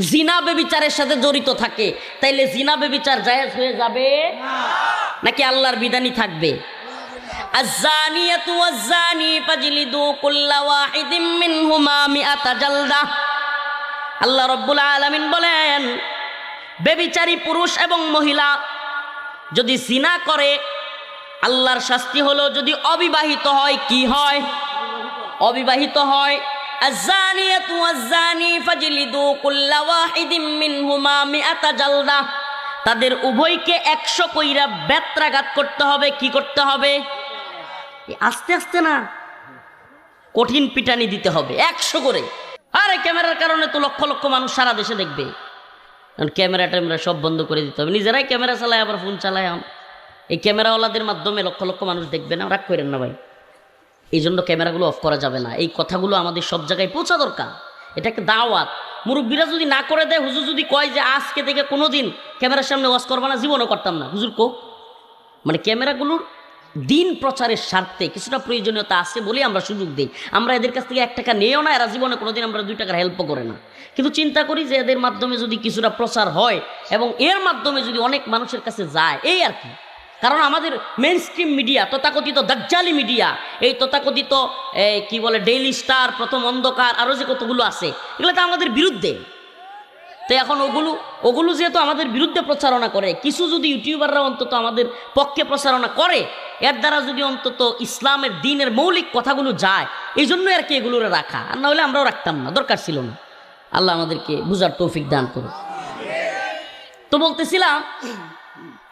জিনা বেবিচারের সাথে জড়িত থাকে, তাইলে জিনা বেবিচার জায়েজ হয়ে যাবে নাকি আল্লাহর বিধানই থাকবে? আয-যানিয়াতু ওয়াজ-যানি ফাজলিদু কুল্লা ওয়াহিদিম মিনহুমা মিআতা জালদা। আল্লাহ রাব্বুল আলামিন বলেন, বেবিচারী পুরুষ এবং মহিলা যদি জিনা করে আল্লাহর শাস্তি হলো, যদি অবিবাহিত হয় কি হয়? অবিবাহিত হয়। আয-যানিয়াতু ওয়াজ-যানি ফাজলিদু কুল্লা ওয়াহিদিম মিনহুমা মিআতা জালদা। তাদের উভয়কে 100 কইরা বেত্রাঘাত করতে হবে। কি করতে হবে? আস্তে আস্তে না, কঠিন পিটানি দিতে হবে 100 করে। আর এই ক্যামেরার কারণে তো লক্ষ লক্ষ মানুষ সারা দেশে দেখবে। ক্যামেরা ট্যামেরা সব বন্ধ করে দিতে হবে। নিজেরাই ক্যামেরা চালায়, আবার ফোন চালায়। এই ক্যামেরাওয়ালাদের মাধ্যমে লক্ষ লক্ষ মানুষ দেখবে না, রাগ করেন না ভাই। এই জন্য ক্যামেরাগুলো অফ করা যাবে না। এই কথাগুলো আমাদের সব জায়গায় পৌঁছা দরকার। এটা একটা দাওয়াত। মুরব্বীরা যদি না করে দেয়, হুজুর যদি কয় যে আজকে থেকে কোনোদিন ক্যামেরার সামনে ওয়াজ করবা না, জীবনও করতাম না, হুজুর কো। মানে ক্যামেরাগুলোর দিন প্রচারের স্বার্থে কিছুটা প্রয়োজনীয়তা আছে বলেই আমরা সুযোগ দিই। আমরা এদের কাছ থেকে 1 টাকা নিয়েও না, এরা জীবনে কোনোদিন আমরা 2 টাকার হেল্পও করে না। কিন্তু চিন্তা করি যে এদের মাধ্যমে যদি কিছুটা প্রচার হয় এবং এর মাধ্যমে যদি অনেক মানুষের কাছে যায়, এই আর কি। কারণ আমাদের মেইন স্ট্রিম মিডিয়া, তথাকথিত দাজ্জালি মিডিয়া, এই তথাকথিত কি বলে ডেইলি স্টার, প্রথম অন্ধকার, আরও যে কতগুলো আছে, এগুলো তো আমাদের বিরুদ্ধে। তো এখন ওগুলো যেহেতু আমাদের বিরুদ্ধে প্রচারণা করে, কিছু যদি ইউটিউবাররা অন্তত আমাদের পক্ষে প্রচারণা করে, এর দ্বারা যদি অন্তত ইসলামের দ্বীনের মৌলিক কথাগুলো যায়, এই জন্য আর কি এগুলোর রাখা। আর না হলে আমরাও রাখতাম না, দরকার ছিল না। আল্লাহ আমাদেরকে বুঝার তৌফিক দান করুন। তো বলতেছিলাম,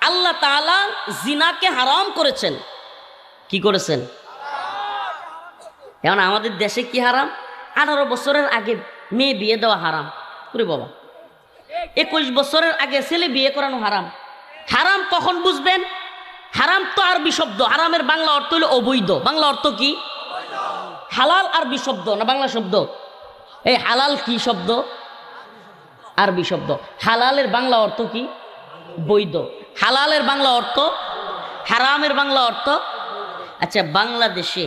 আল্লাহ তাআলা জিনাকে হারাম করেছেন। কি করেছেন? এখন আমাদের দেশে কি হারাম? 18 বছরের আগে মেয়ে বিয়ে দেওয়া হারাম। ওরে বাবা, 21 বছরের আগে ছেলে বিয়ে করানো হারাম। হারাম কখন বুঝবেন? হারাম তো আরবি শব্দ, হারামের বাংলা অর্থ হলো অবৈধ। বাংলা অর্থ কি? হালাল আরবি শব্দ না বাংলা শব্দ? এই হালাল কি শব্দ? আরবি শব্দ। হালালের বাংলা অর্থ কি? বৈধ। হালালের বাংলা অর্থ, হারামের বাংলা অর্থ। আচ্ছা, বাংলাদেশে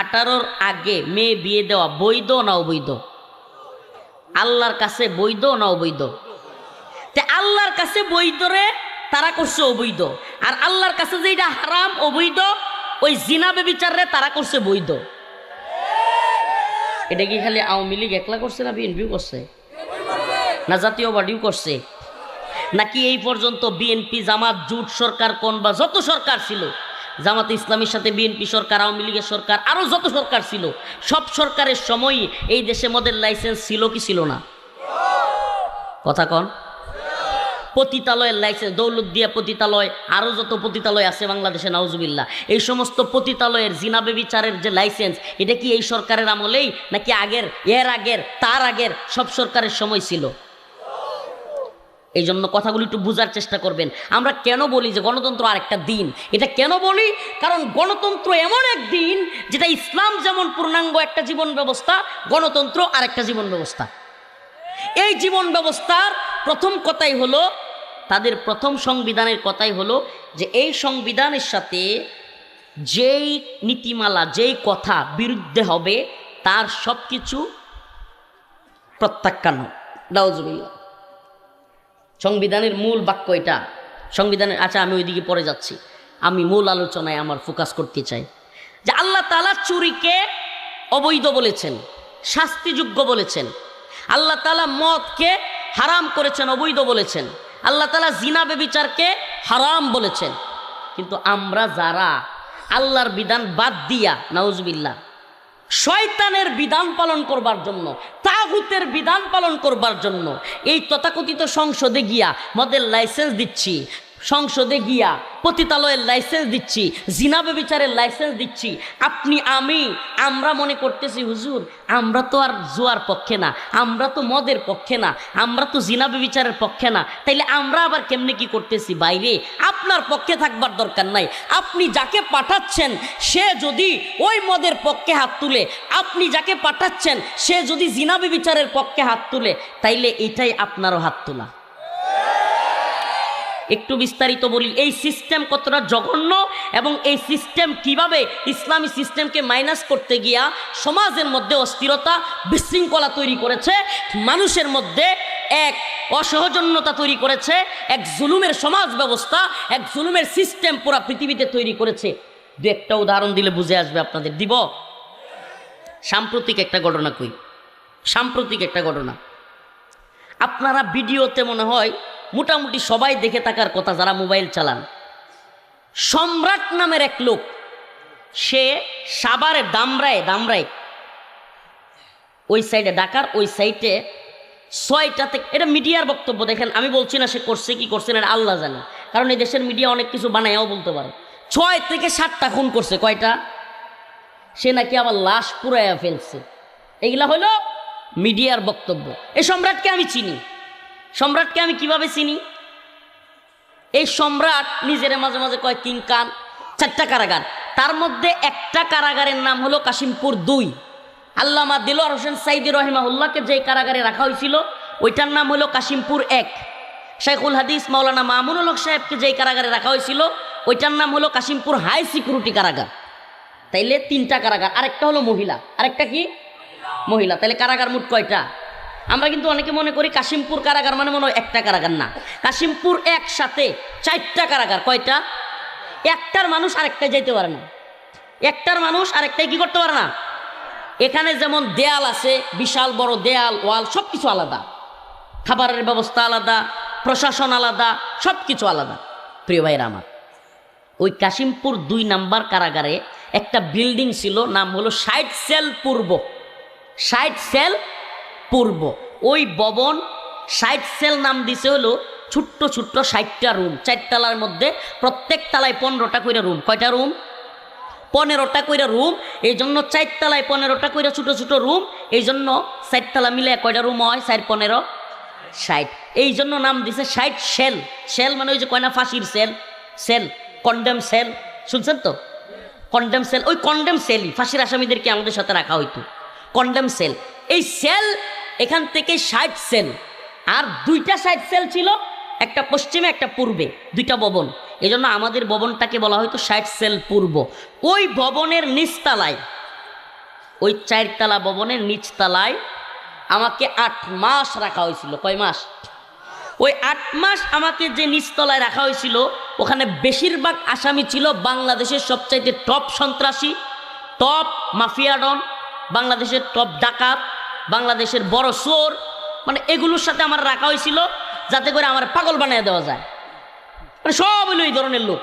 18-র আগে মেয়ে বিয়ে দেওয়া বৈধ না অবৈধ? আল্লাহর কাছে বৈধ না অবৈধ? তে আল্লাহর কাছে বৈধ রে তারা করছে অবৈধ, আর আল্লাহর কাছে যেটা হারাম অবৈধ, ওই জিনা বেবিচার রে তারা করছে বৈধ। এটা কি খালি আওয়ামী লীগ একলা করছে না বিএনপিও করছে, না জাতীয় পার্টিও করছে, নাকি এই পর্যন্ত বিএনপি জামাত জোট সরকার কোন বা যত সরকার ছিল, জামাতে ইসলামীর সাথে বিএনপি সরকার, আওয়ামী লীগের সরকার, আরো যত সরকার ছিল, সব সরকারের সময়ই এই দেশে মদের লাইসেন্স ছিল কি ছিল না? কথা কন। পতিতালয়ের লাইসেন্স, দৌলতদিয়া পতিতালয়, আরো যত পতিতালয় আছে বাংলাদেশে, নাউজুবিল্লাহ, এই সমস্ত পতিতালয়ের জিনা বেবিচারের যে লাইসেন্স, এটা কি এই সরকারের আমলেই নাকি আগের, এর আগের, তার আগের সব সরকারের সময় ছিল? এই জন্য কথাগুলো একটু বোঝার চেষ্টা করবেন। আমরা কেন বলি যে গণতন্ত্র আরেকটা দিন? এটা কেন বলি? কারণ গণতন্ত্র এমন এক দিন যেটা ইসলাম যেমন পূর্ণাঙ্গ একটা জীবন ব্যবস্থা, গণতন্ত্র আরেকটা জীবন ব্যবস্থা। এই জীবন ব্যবস্থার প্রথম কথাই হলো, তাদের প্রথম সংবিধানের কথাই হলো যে এই সংবিধানের সাথে যেই নীতিমালা, যেই কথা বিরুদ্ধে হবে তার সব কিছু প্রত্যাখ্যান হবে। নাউজুবিল্লাহ। সংবিধানের মূল বাক্য এটা। সংবিধানের, আচ্ছা আমি ওইদিকে পরে যাচ্ছি, আমি মূল আলোচনায় আমার ফোকাস করতে চাই যে আল্লাহ তাআলা চুরিকে অবৈধ বলেছেন, শাস্তিযোগ্য বলেছেন। আল্লাহ তাআলা মদকে হারাম করেছেন, অবৈধ বলেছেন। আল্লাহ তাআলা জিনা বেবিচারকে হারাম বলেছেন। কিন্তু আমরা যারা আল্লাহর বিধান বাদ দিয়া, নাউজুবিল্লাহ, শয়তানের বিধান পালন করবার জন্য, তাগুতের বিধান পালন করবার জন্য এই তথাকথিত সংসদে গিয়া মদের লাইসেন্স দিচ্ছি, সংসদে গিয়া পতিতালয়ের লাইসেন্স দিচ্ছি, জিনা বেবিচারের লাইসেন্স দিচ্ছি, আপনি আমরা মনে করতেছি হুজুর আমরা তো আর জুয়ার পক্ষে না, আমরা তো মদের পক্ষে না, আমরা তো জিনা বেবিচারের পক্ষে না, তাইলে আমরা আবার কেমনে কি করতেছি? বাইরে আপনার পক্ষে থাকবার দরকার নাই। আপনি যাকে পাঠাচ্ছেন সে যদি ওই মদের পক্ষে হাত তুলে, আপনি যাকে পাঠাচ্ছেন সে যদি জিনা বেবিচারের পক্ষে হাত তুলে, তাইলে এটাই আপনারও হাত তোলা। একটু বিস্তারিত বলি এই সিস্টেম কতটা জঘন্য এবং এই সিস্টেম কিভাবে ইসলামী সিস্টেমকে মাইনাস করতে গিয়া সমাজের মধ্যে অস্থিরতা, বিশৃঙ্খলা তৈরি করেছে, মানুষের মধ্যে এক অসহজন্যতা তৈরি করেছে, এক জুলুমের সমাজ ব্যবস্থা, এক জুলুমের সিস্টেম পুরা পৃথিবীতে তৈরি করেছে। দু একটা উদাহরণ দিলে বুঝে আসবে আপনাদের। দিব? সাম্প্রতিক একটা ঘটনা কই, সাম্প্রতিক একটা ঘটনা। আপনারা ভিডিওতে মনে হয় মোটামুটি সবাই দেখে থাকার কথা যারা মোবাইল চালান। সম্রাট নামের এক লোক, সে সাভারে দামরায় ওই সাইডে, ঢাকার ওই সাইডে 6টা থেকে, এটা মিডিয়ার বক্তব্য, দেখেন আমি বলছি না সে করছে কি করছে না, আল্লাহ জানে, কারণ এই দেশের মিডিয়া অনেক কিছু বানায়ও বলতে পারে। 6 থেকে 7টা খুন করছে। কয়টা? সে নাকি আবার লাশ পুরাইয়া ফেলছে। এগুলা হলো মিডিয়ার বক্তব্য। এই সম্রাটকে আমি চিনি। সম্রাটকে আমি কিভাবে চিনি? এই সম্রাট নিজের মাঝে মাঝে কয় কিং খান। 4টা কারাগার, তার মধ্যে একটা কারাগারের নাম হলো কাশিমপুর 2। আল্লামা দিলওয়ার হোসেন সাইদি রহিমাহুল্লাহকে যে কারাগারে রাখা হয়েছিল ওইটার নাম হলো কাশিমপুর 1। শেখুল হাদিস মাওলানা মামুনুল হক সাহেবকে যেই কারাগারে রাখা হয়েছিল ওইটার নাম হলো কাশিমপুর হাই সিকিউরিটি কারাগার। তাইলে 3টা কারাগার, আরেকটা হলো মহিলা, আরেকটা কি মহিলা। তাইলে কারাগার মোট কয়টা? আমরা কিন্তু অনেকে মনে করি কাশিমপুর কারাগার মানে মনে হয় একটা কারাগার, না, কাশিমপুর একসাথে 4টা কারাগার। কয়টা? একটার মানুষ আরেকটায় যাইতে পারে না, একটার মানুষ আরেকটাই কি করতে পারে না। এখানে যেমন দেয়াল আছে, বিশাল বড় দেয়াল, ওয়াল, সব কিছু আলাদা, খাবারের ব্যবস্থা আলাদা, প্রশাসন আলাদা, সব কিছু আলাদা। প্রিয় ভাইরা আমার, ওই কাশিমপুর 2 নাম্বার কারাগারে একটা বিল্ডিং ছিল, নাম হলো 60 সেল পূর্ব। 60 সেল পূর্ব ওই ভবন 60 সেল নাম দিছে হলো ছোট্ট ছোট্ট 60টা রুম, 4 তলার মধ্যে, প্রত্যেক তলায় 15টা করে রুম। কয়টা রুম? 15টা করে রুম। এই জন্য 4 তলায় 15টা করে ছোট ছোট রুম। এই জন্য 4 তলা মিলে কয়টা রুম হয়? 4 15 60। এই জন্য নাম দিছে 60 সেল। সেল মানে ওই যে কয় না ফাঁসির সেল, সেল কন্ডেম সেল, শুনছেন তো? কন্ডেম সেল, ওই কন্ডেম সেলই ফাঁসির আসামিদেরকে আমাদের সাথে রাখা হইতো, কন্ডেম সেল। এই সেল এখান থেকে 60 সেল, আর 2টা 60 সেল ছিল, একটা পশ্চিমে একটা পূর্বে, 2টা ভবন। এই জন্য আমাদের ভবনটাকে বলা হয়তো 60 সেল পূর্ব। ওই ভবনের নিচতলায়, ওই 4 তলা ভবনের নিচতলায় আমাকে 8 মাস রাখা হয়েছিল। কয় মাস? ওই 8 মাস আমাকে যে নিচতলায় রাখা হয়েছিল, ওখানে বেশিরভাগ আসামি ছিল বাংলাদেশের সবচাইতে টপ সন্ত্রাসী, টপ মাফিয়া ডন, বাংলাদেশের টপ ডাকাত, বাংলাদেশের বড় চোর, মানে এগুলোর সাথে আমার রাখা হয়েছিল যাতে করে আমার পাগল বানিয়ে দেওয়া যায়। মানে সব হইল এই ধরনের লোক,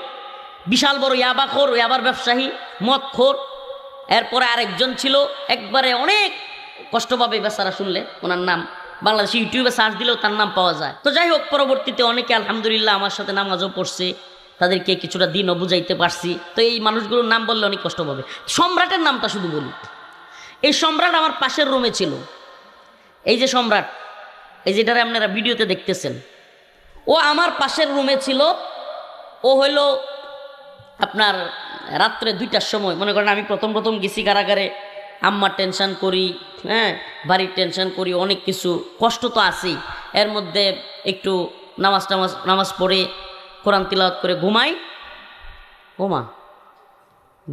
বিশাল বড় ইয়াবাখোর, ইয়াবার ব্যবসায়ী, মদখোর। এরপরে আরেকজন ছিল একবারে অনেক কষ্ট পাবে বেচারা শুনলে, ওনার নাম বাংলাদেশে ইউটিউবে সার্চ দিলেও তার নাম পাওয়া যায়। তো যাই হোক, পরবর্তীতে অনেকে আলহামদুলিল্লাহ আমার সাথে নামাজও পড়ছে, তাদেরকে কিছুটা দিনও বুঝাইতে পারছি। তো এই মানুষগুলোর নাম বললে অনেক কষ্ট পাবে। সম্রাটের নামটা শুধু বলি। এই সম্রাট আমার পাশের রুমে ছিল। এই যে সম্রাট, এই যেটারে আপনারা ভিডিওতে দেখতেছেন, ও আমার পাশের রুমে ছিল। ও হইল আপনার রাত্রে 2টার সময়, মনে করেন আমি প্রথম প্রথম গেছি কারাগারে, আম্মার টেনশন করি, হ্যাঁ, বাড়ির টেনশন করি, অনেক কিছু কষ্ট তো আছেই। এর মধ্যে একটু নামাজ পড়ে কোরআন তিলাওয়াত করে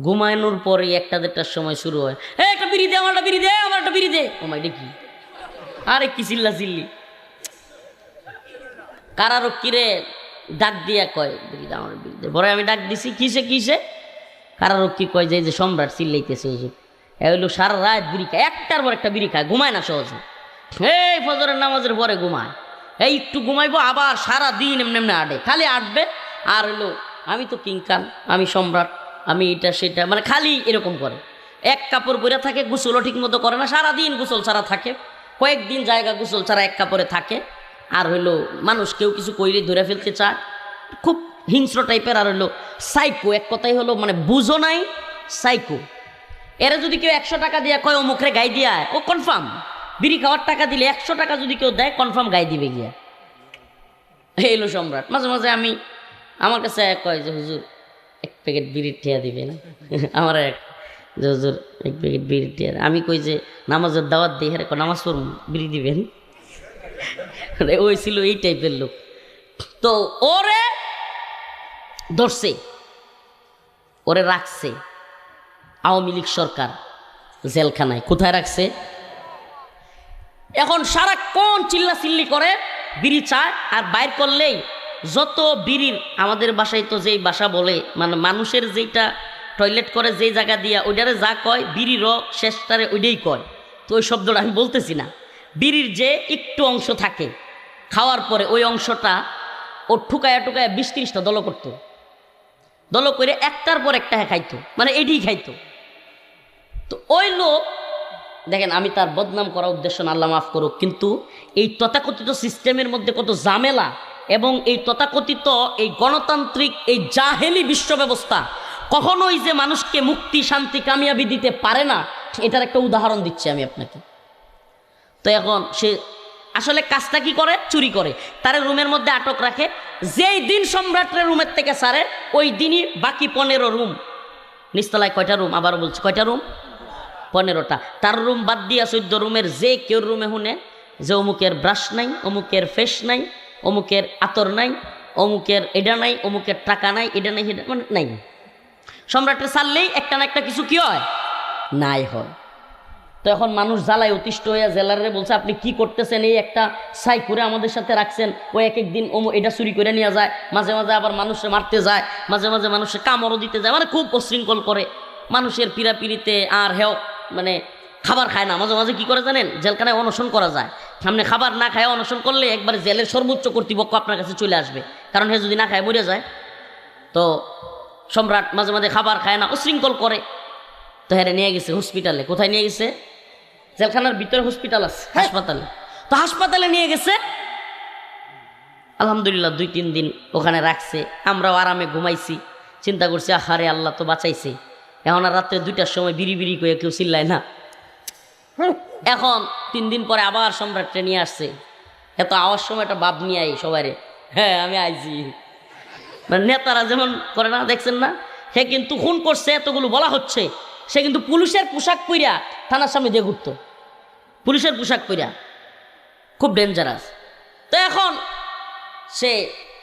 ঘুমানোর পরে 1টা-1:30টার সময় শুরু হয়, একটা বিড়ি দে, আমার একটা বিড়ি দে, আমার একটা বিড়ি দে। ওমা দেখি আরে কি চিল্লা চিল্লি। কারারক্ষীরে ডাক দিয়া কয় বিড়ি দে, আমার বিড়ি দে। পরে আমি ডাক দিছি, কিসে? কারারক্ষী কয় যে সম্রাট চিল্লাইতেছে হুজুর। হইলো সারা রাত বিড়ি খায়, একটার পর একটা বিড়ি খায়, ঘুমায় না সহজে। এই ফজরের নামাজের পরে ঘুমায়, এই একটু ঘুমাইবো, আবার সারা দিন এমনি এমনি আডে, খালি আটবে। আর হইলো আমি তো কিং খান, আমি সম্রাট, আমি এটা সেটা, মানে খালি এরকম করে। এক কাপড় পরে থাকে, গোসলও ঠিক মতো করে না, সারাদিন গোসল ছাড়া থাকে, কয়েকদিন জায়গা গোসল ছাড়া এক কাপড়ে থাকে। আর হইলো মানুষ কেউ কিছু কইলে ধরে ফেলতে চায়, খুব হিংস্র টাইপের। আর হইলো সাইকো, এক কথাই হলো মানে বুঝো নাই, সাইকো। এরা যদি কেউ 100 টাকা দিয়ে কয় ও মুখরে গাই দিয়া, ও কনফার্ম বিড়ি খাওয়ার টাকা দিলে 100 টাকা যদি কেউ দেয় কনফার্ম গাই দিবে গিয়া। এলো সম্রাট। মাঝে মাঝে আমার কাছে কয় যে হুজুর 1 প্যাকেট বিড়ির ঠেয়া দিবে না? আমার যে হুজুর 1 প্যাকেট বিড়ির ঠেয়া। আমি কই যে নামাজের দাওয়াত দিই, হ্যাঁ নামাজ পড়ব, বিড়ি দিবেন? ওই ছিল এই টাইপের লোক। তো ওরে ধরছে, ওরে রাখছে আওয়ামী লীগ সরকার জেলখানায়। কোথায় রাখছে? এখন সারাক্ষণ চিল্লাচিল্লি করে, বিড়ি চায়, আর বাইর করলেই যত বিড়ির, আমাদের বাসায় তো যেই বাসা বলে, মানে মানুষের যেইটা টয়লেট করে যেই জায়গা দিয়া ওইটারে যা কয়, বিড়িরও শেষটারে ওইটাই কয়। তো ওই শব্দটা আমি বলতেছি না। বিড়ির যে একটু অংশ থাকে খাওয়ার পরে, ওই অংশটা ও ঠুকায়া টুকায়া 20-30টা দল করতো, দল করে একটার পর একটা খাইতো, মানে এটাই খাইতো। তো ওই লোক দেখেন, আমি তার বদনাম করার উদ্দেশ্য না, আল্লাহ মাফ করুক, কিন্তু এই তথাকথিত সিস্টেমের মধ্যে কত ঝামেলা, এবং এই তথাকথিত এই গণতান্ত্রিক এই জাহেলি বিশ্ব ব্যবস্থা কখনোই যে মানুষকে মুক্তি, শান্তি, কামিয়াবি দিতে পারে না, এটার একটা উদাহরণ দিচ্ছি আমি আপনাকে। তো এখন সে আসলে কাজটা কি করে? চুরি করে, তার রুমের মধ্যে আটক রাখে। যেই দিন সম্রাটের রুমের থেকে সারে, ওই দিনই বাকি 15 রুম, নিচতলায় কয়টা রুম, আবার বলছি কয়টা রুম, 15টা, তার রুম বাদ দিয়া 14 রুমের যে কেউ রুমে শুনে যে অমুকের ব্রাশ নাই, অমুকের ফেস নাই, অমুকের আতর নাই, অমুকের এটা নাই, অমুকের টাকা নাই, এটা নাই, এটা মানে নাই। সম্রাটের ছাড়লেই একটা না একটা কিছু কি হয়, নাই হয়। তো এখন মানুষ জ্বালায় অতিষ্ঠ হইয়া জেলারে বলছে, আপনি কি করতেছেন? এই একটা সাই করে আমাদের সাথে রাখছেন, ও এক একদিন এটা চুরি করে নিয়ে যায়, মাঝে মাঝে আবার মানুষে মারতে যায়, মাঝে মাঝে মানুষে কামড়ও দিতে যায়, মানে খুব অশৃঙ্খল করে মানুষের পিড়াপিড়িতে। আর হেও মানে খাবার খায় না, মাঝে মাঝে কি করে জানেন, জেলখানায় অনশন করা যায়। সামনে খাবার না খায় অনশন করলে একবার জেলের সর্বোচ্চ কর্তৃপক্ষ আপনার কাছে চলে আসবে, কারণ হে যদি না খায় মরে যায়। তো সম্রাট মাঝে মাঝে খাবার খায় না, উশৃঙ্খল করে। তো হ্যাঁ নিয়ে গেছে হসপিটালে। কোথায় নিয়ে গেছে? জেলখানার ভিতরে হসপিটাল আছে, হাসপাতালে। তো হাসপাতালে নিয়ে গেছে, আলহামদুলিল্লাহ 2-3 দিন ওখানে রাখছে। আমরাও আরামে ঘুমাইছি, চিন্তা করছি আহারে আল্লাহ তো বাঁচাইছে। এখন আর রাত্রে 2টার সময় বিড়ি বিড়ি করে কেউ চিল্লায় না। এখন 3 দিন পরে আবার সম্রাটকে নিয়ে আসছে। এত আওয়ার সময় একটা বাপ নিয়ে আই সবাই, হ্যাঁ আমি আইছি, মানে নেতারা যেমন করে না, দেখছেন না? সে কিন্তু খুন করছে, এতগুলো বলা হচ্ছে, সে কিন্তু পুলিশের পোশাক পইরা থানার সামনে দিয়ে ঘুরতো, পুলিশের পোশাক পইরা, খুব ডেঞ্জারাস। তো এখন সে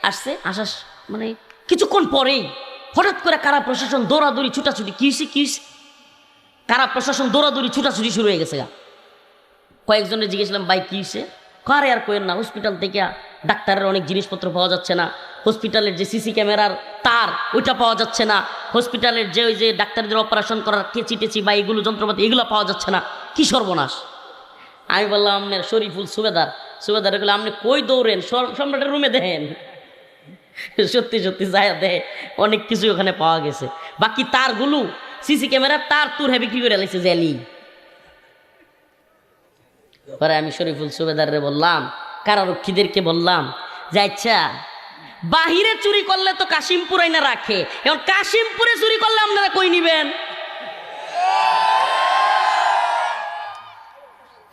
আসছে, আসার মানে কিছুক্ষণ পরেই হঠাৎ করে কারা প্রশাসন দৌড়াদৌড়ি ছুটাছুটি, কি হয়েছে, কারা প্রশাসন দৌড়াদৌড়ি ছুটাছুটি শুরু হয়ে গেছে। কয়েকজনে জিজ্ঞেসলাম, ভাই কি হয়েছে? কারে আর কোয়েন না, হসপিটাল থেকে ডাক্তারের অনেক জিনিসপত্র পাওয়া যাচ্ছে না, হসপিটালের যে সিসি ক্যামেরার তার ওইটা পাওয়া যাচ্ছে না, হসপিটালের যে ওই যে ডাক্তারদের অপারেশন করার কেচি টেচি বা এগুলো যন্ত্রপাতি এগুলো পাওয়া যাচ্ছে না, কি সর্বনাশ। আমি বললাম, আপনার শরীফুল সুবেদার এগুলো আপনি কই দৌড়েন, সম্রাটের রুমে দেখেন। সত্যি সত্যি যায় দেয়, অনেক কিছু ওখানে পাওয়া গেছে। বাকি তারগুলো সিসি ক্যামেরার তার তুর হ্যাঁ বিক্রি করে লাগছে জেলি। পরে আমি শরীফুল সুবেদারে বললাম, কারারক্ষীদেরকে বললাম যে আচ্ছা বাহিরে চুরি করলে তো কাশিমপুর আইনা রাখে, এখন কাশিমপুরে চুরি করলে আপনারা কই নিবেন?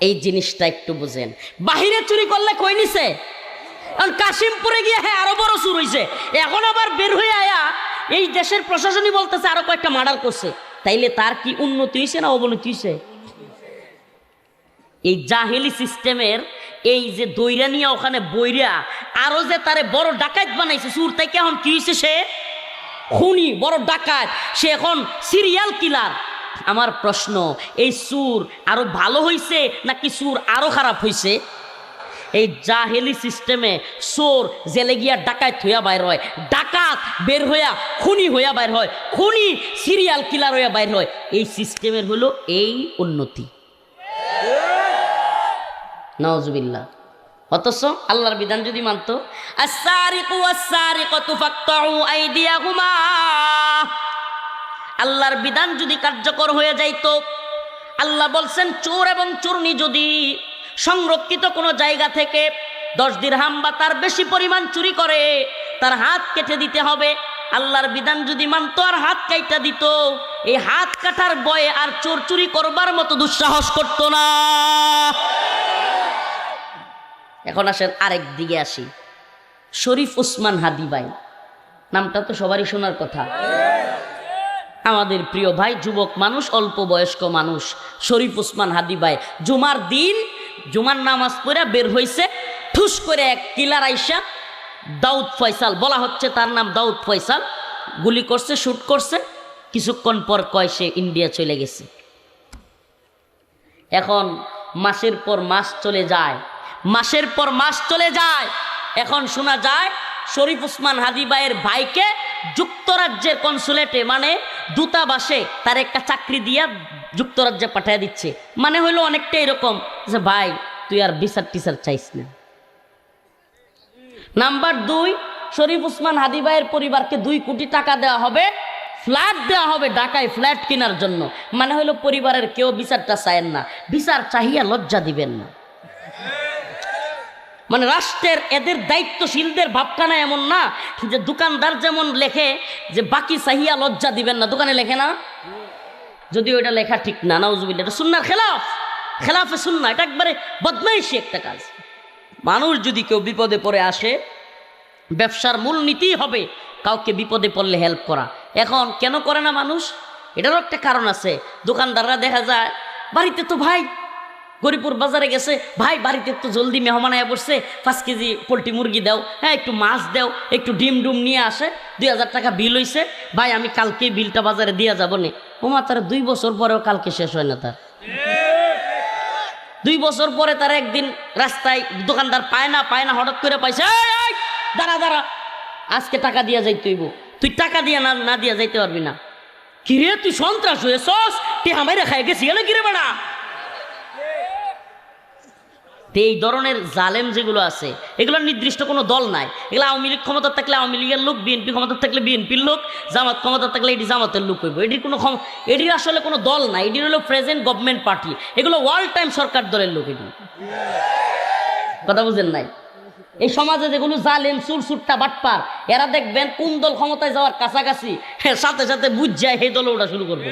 এই জিনিসটা একটু বুঝেন। বাহিরে চুরি করলে কই নিছে, এখন কাশিমপুরে গিয়ে হ্যাঁ আরো বড় চুর হইছে। এখন আবার বের হয়ে আয়া এই দেশের প্রশাসনই বলতেছে আরো কয়েকটা মার্ডার করছে। তাইলে তার কি উন্নতি হয়েছে না অবনতি হয়েছে? এই জাহেলি সিস্টেমের এই যে দইরা নিয়ে ওখানে বইরা আরো যে তারে বড় ডাকাত বানাইছে, চুর থেকে এখন কি হয়েছে, সে খুনি, বড় ডাকাত, সে এখন সিরিয়াল কিলার। আমার প্রশ্ন, এই চুর আরো ভালো হইছে নাকি চুর আরো খারাপ হইছে? এই জাহেলি সিস্টেমে চোর জেলে গিয়া ডাকাত হইয়া বাইর হয়, ডাকাত বের হইয়া খুনি হইয়া বাইর হয়, খুনি সিরিয়াল কিলার হইয়া বাইর হয়। এই সিস্টেমের হলো এই উন্নতি, নাউজুবিল্লাহ। অথচ আল্লাহর বিধান যদি মানতো, আস-সারিকু ওয়াস-সারিকাতু ফাকতাউ আইদিয়াহুমা, আল্লাহর বিধান যদি কার্যকর হয়ে যাইতো, আল্লাহ বলছেন চোর এবং চোরনি যদি সংরক্ষিত কোনো জায়গা থেকে 10 দিরহাম বা তার বেশি পরিমাণ চুরি করে, তার হাত কেটে দিতে হবে। আল্লাহর বিধান যদি মানতো আর হাত কাইটা দিত, এই হাত কাটার ভয়ে আর চোর চুরি করবার মতো দুঃসাহস করতো না। এখন আসেন আরেক দিকে আসি, শরীফ ওসমান হাদি ভাই, নামটা তো সবারই শোনার কথা। আমাদের প্রিয় ভাই, যুবক মানুষ, অল্প বয়স্ক মানুষ, শরীফ ওসমান হাদি ভাই জুমার দিন জুমার নামাজ পড়ে বের হয়েছে, ঠুস করে এক কিলার আইসা দাউদ ফয়সাল, বলা হচ্ছে তার নাম দাউদ ফয়সাল, গুলি করছে, শুট করছে। কিছুক্ষণ পর কয় সে ইন্ডিয়া চলে গেছে। এখন মাসের পর মাস চলে যায়, মাসের পর মাস চলে যায়। এখন শোনা যায় শরীফ ওসমান হাদি ভাইয়ের ভাইকে যুক্তরাজ্যের কনসুলেটে মানে দূতাবাসে তার একটা চাকরি দিয়া যুক্তরাজ্যে পাঠিয়ে দিচ্ছে। মানে হইলো অনেকটা এরকম যে ভাই তুই আর বিচার টিচার চাইস না। নাম্বার 2, শরীফ ওসমান হাদি ভাইয়ের পরিবারকে 2 কোটি টাকা দেওয়া হবে, ফ্ল্যাট দেওয়া হবে ঢাকায় ফ্ল্যাট কেনার জন্য। মানে হলো পরিবারের কেউ বিচারটা চায়েন না, বিচার চাহিয়া লজ্জা দিবেন না। মানে রাষ্ট্রের এদের দায়িত্বশীলদের ভাবখানা এমন না যে দোকানদার যেমন লেখে যে বাকি চাহিয়া লজ্জা দিবেন না, দোকানে লেখে না, যদিও এটা লেখা ঠিক না, নাউজুবিল্লাহ, এটা সুন্নাহর খেলাফ, খেলাফে সুন্নাহ, এটা একবারে বদমাইশি একটা কাজ। মানুষ যদি কেউ বিপদে পড়ে আসে, ব্যবসার মূল নীতি হবে কাউকে বিপদে পড়লে হেল্প করা। এখন কেন করে না মানুষ, এটারও একটা কারণ আছে। দোকানদাররা দেখা যায় বাড়িতে তো ভাই গরিপুর বাজারে গেছে, ভাই বাড়িতে তো জলদি মেহমান আয়া পড়ছে, 5 কেজি পোলট্রি মুরগি দাও, হ্যাঁ একটু মাছ দাও, একটু ডিম ডুম নিয়ে আসে, 2000 টাকা বিল হইছে, ভাই আমি কালকে বিলটা বাজারে দিয়ে যাবো নে। ওমা তার 2 বছর পরেও কালকে শেষ হয় না তার। 2 বছর পরে তার একদিন রাস্তায় দোকানদার পায় না হঠাৎ করে পাইছে, দাঁড়া দাঁড়া আজকে টাকা দিয়া যাইতে হইব, তুই টাকা দিয়া না দিয়া যাইতে পারবি না। কিরে তুই সন্ত্রাস হয়েছস, তুই আমায় খাই গেছি গেলে কিরে বেড়া। এই ধরনের জালেম যেগুলো আছে এগুলোর নির্দিষ্ট কোনো দল নাই। এগুলো আওয়ামী লীগ ক্ষমতা থাকলে আওয়ামী লীগের লোক, বিএনপি ক্ষমতা থাকলে বিএনপির লোক, জামাত ক্ষমতা থাকলে এটি জামাতের লোক হইব। এটির আসলে কোনো দল নাই, এটি হলো প্রেজেন্ট গভর্নমেন্ট পার্টি, এগুলো ওয়াল টাইম সরকার দলের লোক। এটি কথা বুঝেন নাই? এই সমাজে যেগুলো জালেম সুরসুট্টা বাটপার, এরা দেখবেন কোন দল ক্ষমতায় যাওয়ার কাছাকাছি সাথে সাথে বুঝ যায় সেই দলে ওটা শুরু করবে।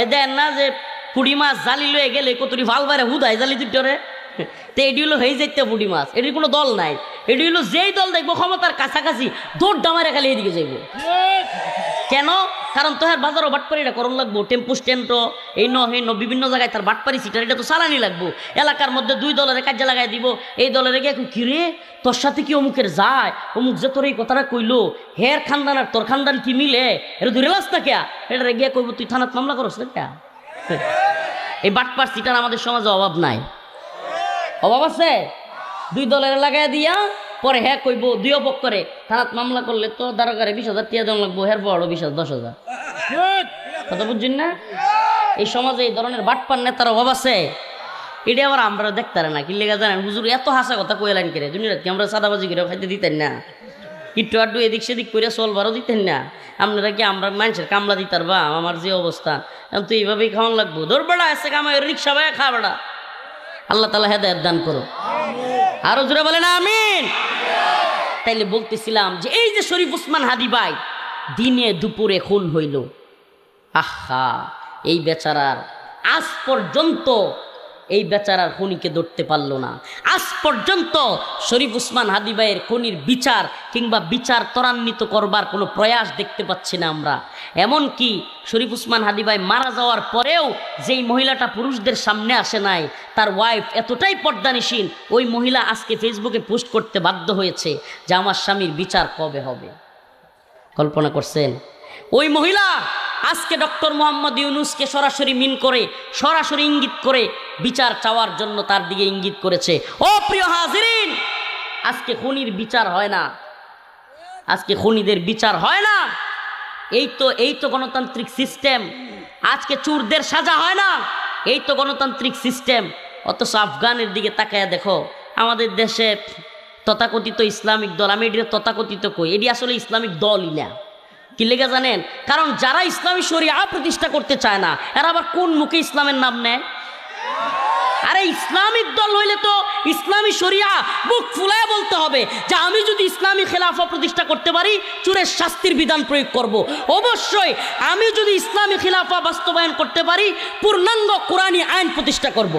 এই দেন না যে পুঁটি মাছ জালি লয়ে গেলে কতটি ভাল বাইরে হুদায় জালি দুটোরে, তো এটি হলো হয়ে যাইতে পুঁটি মাছ। এটির কোনো দল নাই, এটি হলো যেই দল দেখবো ক্ষমতার কাছাকাছি দৌড় ডামারে খালি এদিকে যাইব। কেন? কারণ তোহার বাজারও বাটপারিটা করণ লাগবো, টেম্পু স্ট্যান্ডও এই বিভিন্ন জায়গায় তার বাটপারি সিটার এটা তো চালানি লাগবো। এলাকার মধ্যে 2 দলের কাজে লাগাই দিব, এই দলের গিয়ে এখন কিরে তোর সাথে কি অমুকের যায়, অমুক যে তোর এই কথাটা কইলো, হের খানদান আর তোর খানদান কি মিলে, এটা ধরে লাস না কে, এটা গিয়ে কইব তুই থানাত মামলা করস না কে। এই বাটপার সিটার আমাদের সমাজে অভাব নাই, অভাব আছে? 2 দলের লাগাই দিয়া পরে হ্যাঁ কইব 2 অপক করে থানাত মামলা করলে তো দারোগারে 20,000 টিয়া দেওয়া লাগবো, হের বড় 10,000 কথা বুঝছেন না? এই সমাজে এই ধরনের বাটপার নেতার অভাব আছে। এটা আবার আমরা দেখতে না কি লেগে জানেন, হুজুর এত হাসা কথা কইলেন করে দুনিয়া কি আমরা সাদাবাজি করে খাইতে দিতেন না, একটু আড্ডু এদিক সেদিক করে চলবারও দিতেন না। আপনারা কি আমরা মানুষের কামলা দিতার বা আমার যে অবস্থা এখন তো এইভাবেই খাওয়ান লাগবো, ধর বেড়া এসে কামাই রিক্সা ভাই খা বেড়া। আল্লাহ তাআলা হেদায়েত দান করো, আরো জোরে বলেন আমিন। তাইলে বলতেছিলাম যে এই যে শরীফ ওসমান হাদি ভাই দিনে দুপুরে খুন হইল, আহা এই বেচারার আজ পর্যন্ত এই বেচারার খুনিকে ধরতে পারলো না। আজ পর্যন্ত শরীফ ওসমান হাদি ভাইয়ের খুনির বিচার কিংবা বিচার ত্বরান্বিত করবার কোনো প্রয়াস দেখতে পাচ্ছি না আমরা। এমনকি শরীফ ওসমান হাদি ভাই মারা যাওয়ার পরেও যেই মহিলাটা পুরুষদের সামনে আসে নাই, তার ওয়াইফ এতটাই পর্দানিসীন, ওই মহিলা আজকে ফেসবুকে পোস্ট করতে বাধ্য হয়েছে যে আমার স্বামীর বিচার কবে হবে। কল্পনা করছেন? ওই মহিলা আজকে ডক্টর মোহাম্মদ ইউনূসকে সরাসরি মিন করে, সরাসরি ইঙ্গিত করে বিচার চাওয়ার জন্য তার দিকে ইঙ্গিত করেছে। ও প্রিয় হাজিরিন, আজকে খুনির বিচার হয় না, আজকে খুনিদের বিচার হয় না। এই তো গণতান্ত্রিক সিস্টেম। আজকে চোরদের সাজা হয় না, এই তো গণতান্ত্রিক সিস্টেম। অথচ আফগানের দিকে তাকায়া দেখো, আমাদের দেশে তথাকথিত ইসলামিক দল, আমি এটি তথাকথিত কই, এটি আসলে ইসলামিক দলই না। কি লেগে জানেন? কারণ যারা ইসলামী শরিয়া প্রতিষ্ঠা করতে চায় না, এরা আবার কোন মুখে ইসলামের নাম নেয়? আরে ইসলামিক দল হইলে তো ইসলামী শরিয়া বুক ফুলায় বলতে হবে যে আমি যদি ইসলামী খেলাফা প্রতিষ্ঠা করতে পারি চোরের শাস্তির বিধান প্রয়োগ করব। অবশ্যই আমি যদি ইসলামী খেলাফা বাস্তবায়ন করতে পারি পূর্ণাঙ্গ কোরআনী আইন প্রতিষ্ঠা করব।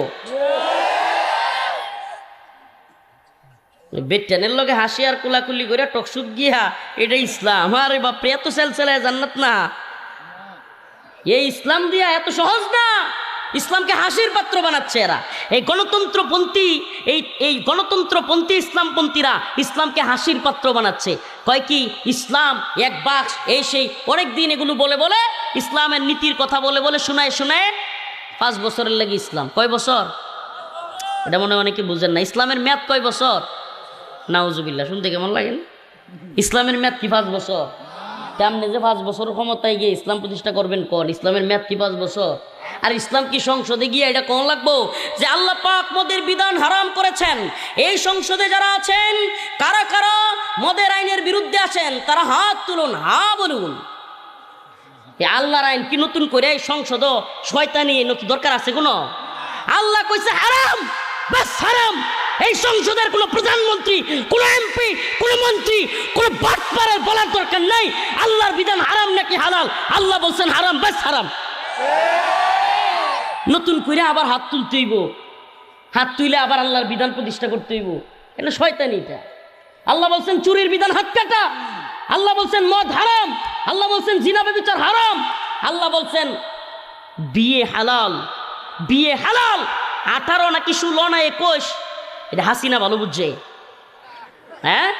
বেটেনের লগে হাসি আর কুলাকুলি করে টকসুক গিয়া এটা ইসলাম, আরে বাপরে এত সেলসেলায় জান্নাত না, এই ইসলাম দিয়া এত সহজ না। ইসলামকে হাসির পাত্র বানাচ্ছে এরা, এই গণতন্ত্রপন্থী ইসলামপন্থীরা ইসলামকে হাসির পাত্র বানাচ্ছে। কয় কি ইসলাম এক বাক্স, এই সেই অনেক দিন এগুলো বলে বলে ইসলামের নীতির কথা বলে বলে শোনায় 5 বছরের লাগে ইসলাম। কয় বছর? এটা মনে অনেকে বুঝেন না। ইসলামের মেয়াদ কয় বছর? নাউজুবিল্লাহ, শুনতে কেমন লাগে না? ইসলামের মেয়াদ কি 5 বছর? আপনি যে 5 বছর ক্ষমতায় গিয়ে ইসলাম প্রতিষ্ঠা করবেন কোন? ইসলামের মেয়াদ কি 5 বছর? আর ইসলাম কি সংসদে গিয়ে এটা কোন লাগবো যে আল্লাহ পাক মদের বিধান হারাম করেছেন? এই সংসদে যারা আছেন, কারা কারা মদের আইনের বিরুদ্ধে আছেন তারা হাত তুলুন, হা বলুন। আল্লাহর আইন কি নতুন করে এই সংসদ শয়তানি নতুন দরকার আছে কোনো? আল্লাহ কইছে হারাম, বাস হারাম। এই সংসদের কোনো প্রধানমন্ত্রী, কোনো এমপি, কোনো মন্ত্রী, কোনো বাটপারের বলার দরকার নাই আল্লাহর বিধান হারাম নাকি হালাল। আল্লাহ বলছেন হারাম, বাস হারাম। নতুন করে আবার হাত তুলতে হইব, হাত তুলে আবার আল্লাহর বিধান প্রতিষ্ঠা করতে হইব। এটা শয়তানি। এটা আল্লাহ বলছেন চুরির বিধান হাত কাটা, আল্লাহ বলছেন মদ হারাম, আল্লাহ বলছেন জিনা ব্যভিচার হারাম, আল্লাহ বলছেন বিয়ে হালাল। বিয়ে হালাল 18 নাকি 16 না 21, এটা হাসিনা ভালো বুঝছে। হ্যাঁ,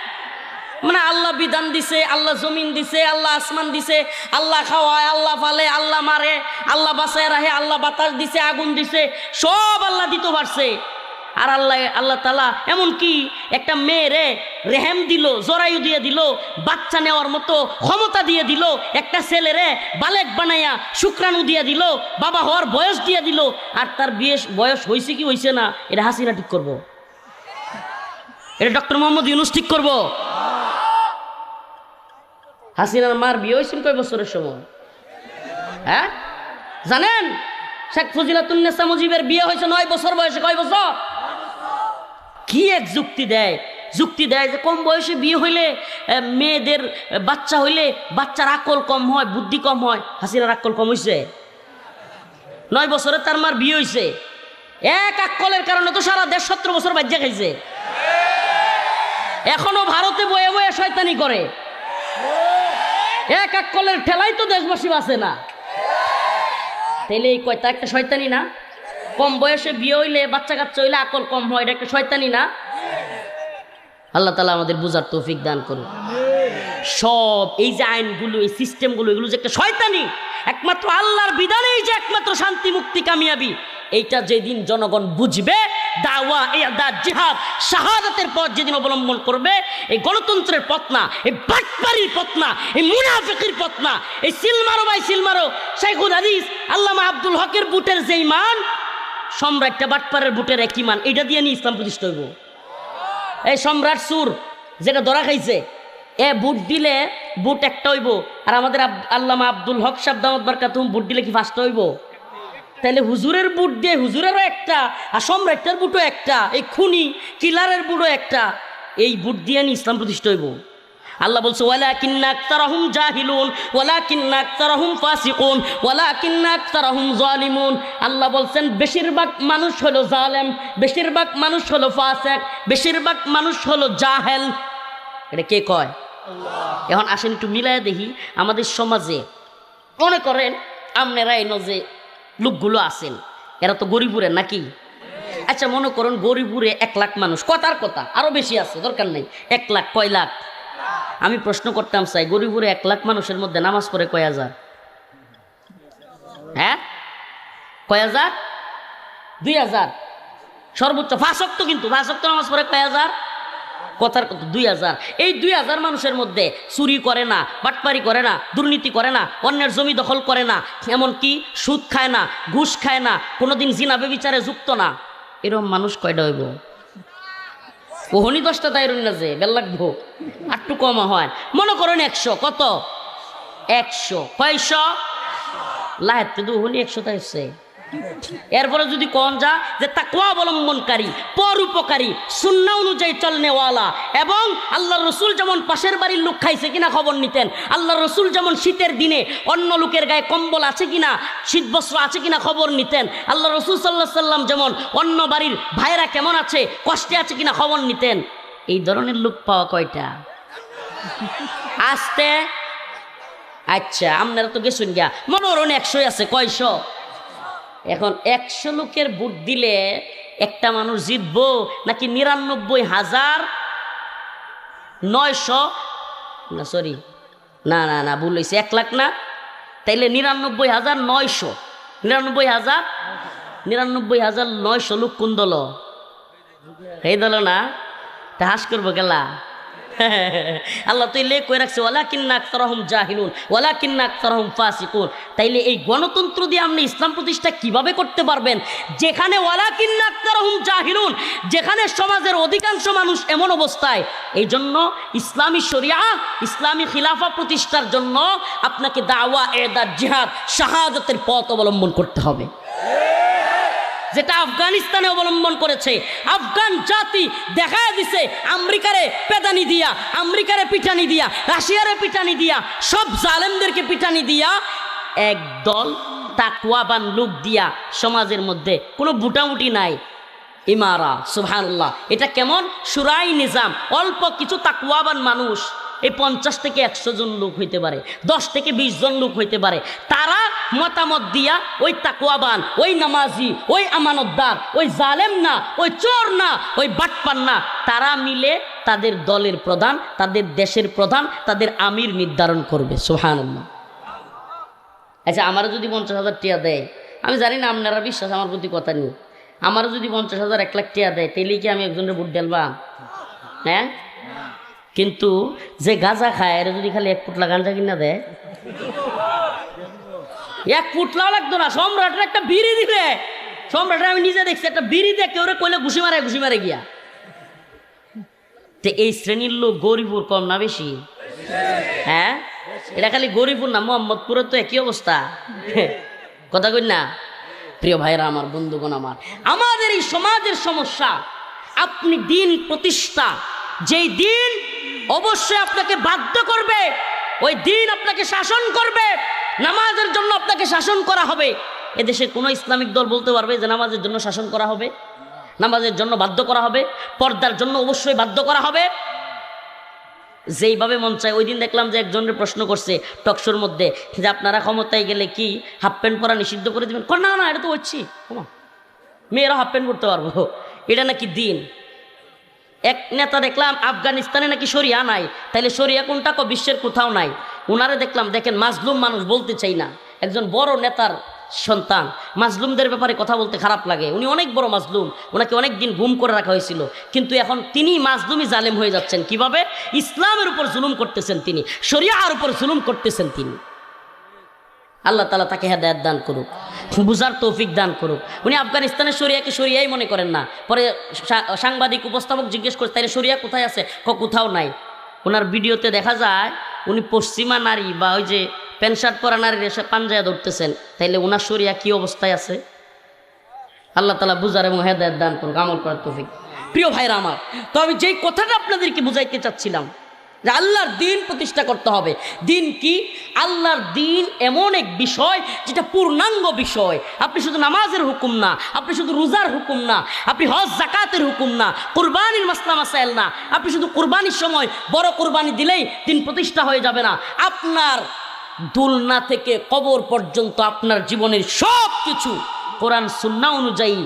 মানে আল্লাহ বিধান দিছে, আল্লাহ জমিন দিছে, আল্লাহ আসমান দিছে, আল্লাহ খাওয়ায়, আল্লাহ ফালে, আল্লাহ মারে, আল্লাহ বাঁচায় রাখে, আল্লাহ বাতাস দিছে, আগুন দিছে, সব আল্লাহ দিতে পারছে। আর আল্লাহ তাআলা এমনকি একটা মেয়েরে রেহেম দিল, জরায়ু দিয়ে দিল, বাচ্চা নেওয়ার মতো ক্ষমতা দিয়ে দিল, একটা ছেলেরে বালেক বানাইয়া শুক্রাণু দিয়ে দিল, বাবা হওয়ার বয়স দিয়ে দিল। আর তার বয়স হয়েছে কি হয়েছে না এটা হাসিনা ঠিক করব? এটা ডক্টর মোহাম্মদ ইউনূস ঠিক করব? হাসিনার মার বিয়ে হয়েছিল কয় বছরের সময়? হ্যাঁ জানেন? শেখ ফজিলাতুন্নেসা মুজিবের বিয়ে হয়েছে 9 বছর বয়সে। কয় বছর? কি এক যুক্তি দেয়! যুক্তি দেয় যে কম বয়সে বিয়ে হইলে, মেয়েদের বাচ্চা হইলে বাচ্চার আকল কম হয়, বুদ্ধি কম হয়। হাসিনার আকল কম হয়েছে? 9 বছরে তার মার বিয়ে হয়েছে। এক আকলের কারণে তো সারা দেশ 17 বছর বাজ্যা খাইছে। এখনো ভারতে বয়ে বয়ে শয়তানি করে। এক আকলের ঠেলাই তো দেশবাসী বাঁচে না। তাইলে এই কয়টা একটা শয়তানি না? কম বয়সে বিয়ে হইলে, বাচ্চা কাচ্চা হইলে আকল কম হয়, এটা একটা শয়তানি না? আল্লাহ তাআলা আমাদের বুঝার তৌফিক দান করুন। সব এই যে আইনগুলো, এই সিস্টেমগুলো, এগুলো যে একটা শয়তানি। একমাত্র আল্লাহর বিধানেই যে একমাত্র শান্তি, মুক্তি, কামিয়াবি, এইটা যেদিন জনগণ বুঝবে, দাওয়া, ইরদাদ, জিহাদ, শাহাদাতের পথ যেদিন অবলম্বন করবে, এই গণতন্ত্রের পথ না, এই বাটপারির পথ না, এই মুনাফিকির পথ না, এই সিলমারো ভাই সিলমারো শাইখুল হাদিস আল্লামা আব্দুল হকের বুটের যে ইমান, সম্রাটটা বাটপারের বুটের এক ইমান, এটা দিয়ে নিয়ে ইসলাম প্রতিষ্ঠা হইব। এই সম্রাট সুর যেটা ধরা খাইছে, বুট দিলে বুট একটা হইব, আর আমাদের আল্লামা আব্দুল হক সাহেব দামাত বারকাতুহুম বুট দিলে কি ফার্স্ট হইব? তাহলে হুজুরের বুট দিয়ে হুজুরেরও একটা, আর সম্রাটের বুটও একটা, এই খুনি কিলারের বুটও একটা, এই বুট দিয়ে নিয়ে ইসলাম প্রতিষ্ঠা হইব। আল্লাহ বলছে ওয়ালাকিন্না আকতারাহুম জাহিলুন ওয়ালাকিন্না আকতারাহুম ফাসিকুন ওয়ালাকিন্না আকতারাহুম জালিমুন। আল্লাহ বলছেন বেশিরভাগ মানুষ হলো জালেম, বেশিরভাগ মানুষ হলো ফাসিক, বেশিরভাগ মানুষ হলো জাহেল। এটা কে কয়? আল্লাহ। এখন আসেন একটু মিলায় দেখি আমাদের সমাজে। মনে করেন আপনারা এই যে লোকগুলো আছেন, এরা তো গরিবুরের নাকি? আচ্ছা মনে করুন গরিবুরে 1 লাখ মানুষ, কথার কথা আরো বেশি আছে, দরকার নেই। 1 লাখ কয় লাখ? আমি প্রশ্ন করতাম চাই, গরিবুরে 1 লাখ মানুষের মধ্যে নামাজ পড়ে কয় হাজার? হ্যাঁ, কয় হাজার? 2000 সর্বোচ্চ। 5 ওয়াক্ত, কিন্তু 5 ওয়াক্ত নামাজ পড়ে কয় হাজার? কথার কথা 2000। এই 2000 মানুষের মধ্যে চুরি করে না, বাটপারি করে না, দুর্নীতি করে না, অন্যের জমি দখল করে না, এমনকি সুদ খায় না, ঘুষ খায় না, কোনোদিন জিনা ব্যভিচারে যুক্ত না, এরকম মানুষ কয়টা হইব? ওহনি 10টা তাই রইল না যে বেল লাগবো, একটু কম হয়। মনে করেন 100, কত? 100 কয়শো? লাহেতে তো ওহনি 100 তাই হচ্ছে। এরপরে যদি কোন যা যে তাকওয়া অবলম্বনকারী, পরোপকারী, সুন্নাহ অনুযায়ী চলনেওয়ালা, এবং আল্লাহর রসুল যেমন পাশের বাড়ির লোক খাইছে কিনা খবর নিতেন, আল্লাহর রসুল যেমন শীতের দিনে অন্য লোকের গায়ে কম্বল আছে কিনা, শীত বস্ত্র আছে কিনা খবর নিতেন, আল্লাহ রসুল সাল্লাল্লাহু আলাইহি সাল্লাম যেমন অন্য বাড়ির ভাইরা কেমন আছে, কষ্টে আছে কিনা খবর নিতেন। এই ধরনের লোক পাওয়া কয়টা? আসতে। আচ্ছা আপনারা তো গেছেন গিয়া, মনে করেন 100 আছে, কয়শো? এখন 100 লোকের ভোট দিলে একটা মানুষ জিতবো নাকি 99,900? না সরি, না না না ভুল হয়েছে, 1 লাখ না, তাইলে 99,900, 99,000 99,900 লোক কোন দল? এই দল না, তা হাস করবো গেলা। আল্লাহ তো লে কই রাখছে ওয়ালাকিন্না আকতারহুম জাহিলুন ওয়ালাকিন্না আকতারহুম ফাসিকুন। তাইলে এই গণতন্ত্র দিয়ে আপনি ইসলাম প্রতিষ্ঠা কিভাবে করতে পারবেন যেখানে ওয়ালাকিন্না আকতারহুম জাহিলুন, যেখানে সমাজের অধিকাংশ মানুষ এমন অবস্থায়? এই জন্য ইসলামী শরিয়া, ইসলামী খিলাফা প্রতিষ্ঠার জন্য আপনাকে দাওয়া, এদাদ, জিহাদ, শাহাদাতের পথ অবলম্বন করতে হবে, যেটা আফগানিস্তানে অবলম্বন করেছে। আফগান জাতি দেখা দিছে আমেরিকারে পেদানি দিয়া, আমেরিকারে পিটানি দিয়া, রাশিয়ারে পিটানি দিয়া, সব জালেমদেরকে পিটানি দিয়া একদল তাকওয়াবান লোক দিয়া সমাজের মধ্যে কোনো বুটামুটি নাই। ইমারা সুবহানাল্লাহ। এটা কেমন? শুরাই নিজাম। অল্প কিছু তাকওয়াবান মানুষ, এই 50 থেকে 100 জন লোক হইতে পারে, 10 থেকে 20 জন লোক হইতে পারে, তারা মতামত দিয়া ওই তাকওয়াবান, ওই নামাজি, ওই আমানতদার, ওই জালেম না, ওই চোর না, ওই বাটপার না, তারা মিলে তাদের দলের প্রধান, তাদের দেশের প্রধান, তাদের আমির নির্ধারণ করবে। সুবহানাল্লাহ। আচ্ছা, আমারও যদি 50,000 টাকা দেয়, আমি জানি না আপনারা বিশ্বাস আমার প্রতি কথা নেই, আমারও যদি 50,000 1 লাখ টাকা দেয়, তাইলে কি আমি একজনের ভোট ঢেলবা? হ্যাঁ, কিন্তু যে গাঁজা খায় এরা যদি খালি 1 ফুটলা গাঁজা কিনা দেয়, 1 ফুটলাও লাগতো না, সম্রাটের একটা বিড়ি দিবে, সম্রাটের আমি নিজে দেখছি একটা বিড়ি দিয়ে কেউ কইলে ঘুষি মারে গিয়া। তো এই শ্রেণীর লোক গরিবুর কম না বেশি? হ্যাঁ, এটা খালি গরিবুর না, মোহাম্মদপুরের তো একই অবস্থা। কথা কই না? প্রিয় ভাইরা আমার, বন্ধুগণ আমার, আমাদের এই সমাজের সমস্যা, আপনি দিন প্রতিষ্ঠা, যেই দিন অবশ্যই আপনাকে বাধ্য করবে, ওই দিন আপনাকে শাসন করবে, নামাজের জন্য আপনাকে শাসন করা হবে। এদেশে কোনো ইসলামিক দল বলতে পারবে যে নামাজের জন্য শাসন করা হবে, নামাজের জন্য বাধ্য করা হবে, পর্দার জন্য অবশ্যই বাধ্য করা হবে? যেইভাবে মন চায়। ওই দিন দেখলাম যে একজনের প্রশ্ন করছে টকশোর মধ্যে যে আপনারা ক্ষমতায় গেলে কি হাফ প্যান্ট পরা নিষিদ্ধ করে দেবেন? না না, এটা তো হচ্ছি, মেয়েরা হাফ প্যান্ট পরতে পারবো, এটা নাকি দিন। এক নেতা দেখলাম আফগানিস্তানে নাকি শরিয়া নাই, তাইলে শরিয়া কোনটা? বিশ্বের কোথাও নাই। ওনারে দেখলাম, দেখেন মাজলুম মানুষ, বলতে চাই না, একজন বড় নেতার সন্তান, মাজলুমদের ব্যাপারে কথা বলতে খারাপ লাগে, উনি অনেক বড় মাজলুম, ওনাকে অনেক দিন গুম করে রাখা হয়েছিল, কিন্তু এখন তিনি মাজলুমি জালেম হয়ে যাচ্ছেন। কিভাবে? ইসলামের উপর জুলুম করতেছেন তিনি, শরিয়ার উপর জুলুম করতেছেন তিনি। আল্লাহ তাআলা তাকে হেদায়েত দান করুক, বুঝার তৌফিক দান করুক। উনি আফগানিস্তানের শরিয়াকে শরিয়াই মনে করেন না। পরে সাংবাদিক উপস্থাপক জিজ্ঞেস করছে তাইলে শরিয়া কোথায় আছে? কোথাও নাই। ওনার ভিডিওতে দেখা যায় উনি পশ্চিমা নারী বা ওই যে প্যান্ট শার্ট পরা নারীর এসে পাঞ্জায়া ধরতেছেন, তাইলে ওনার শরিয়া কি অবস্থায় আছে? আল্লাহ তাআলা বুঝার এবং হেদায়েত দান করুক, আমল করার তৌফিক। প্রিয় ভাইরা আমার, তো আমি যেই কথাটা আপনাদেরকে বুঝাইতে চাচ্ছিলাম যে আল্লাহর দিন প্রতিষ্ঠা করতে হবে। দিন কি? আল্লাহর দিন এমন এক বিষয় যেটা পূর্ণাঙ্গ বিষয়। আপনি শুধু নামাজের হুকুম না, আপনি শুধু রোজার হুকুম না, আপনি হজ জাকাতের হুকুম না, কুরবানির মাসলা মাসাইল না, আপনি শুধু কুরবানির সময় বড় কুরবানি দিলেই দিন প্রতিষ্ঠা হয়ে যাবে না। আপনার দুলনা থেকে কবর পর্যন্ত আপনার জীবনের সব কিছু কোরআন সুন্নাহ অনুযায়ী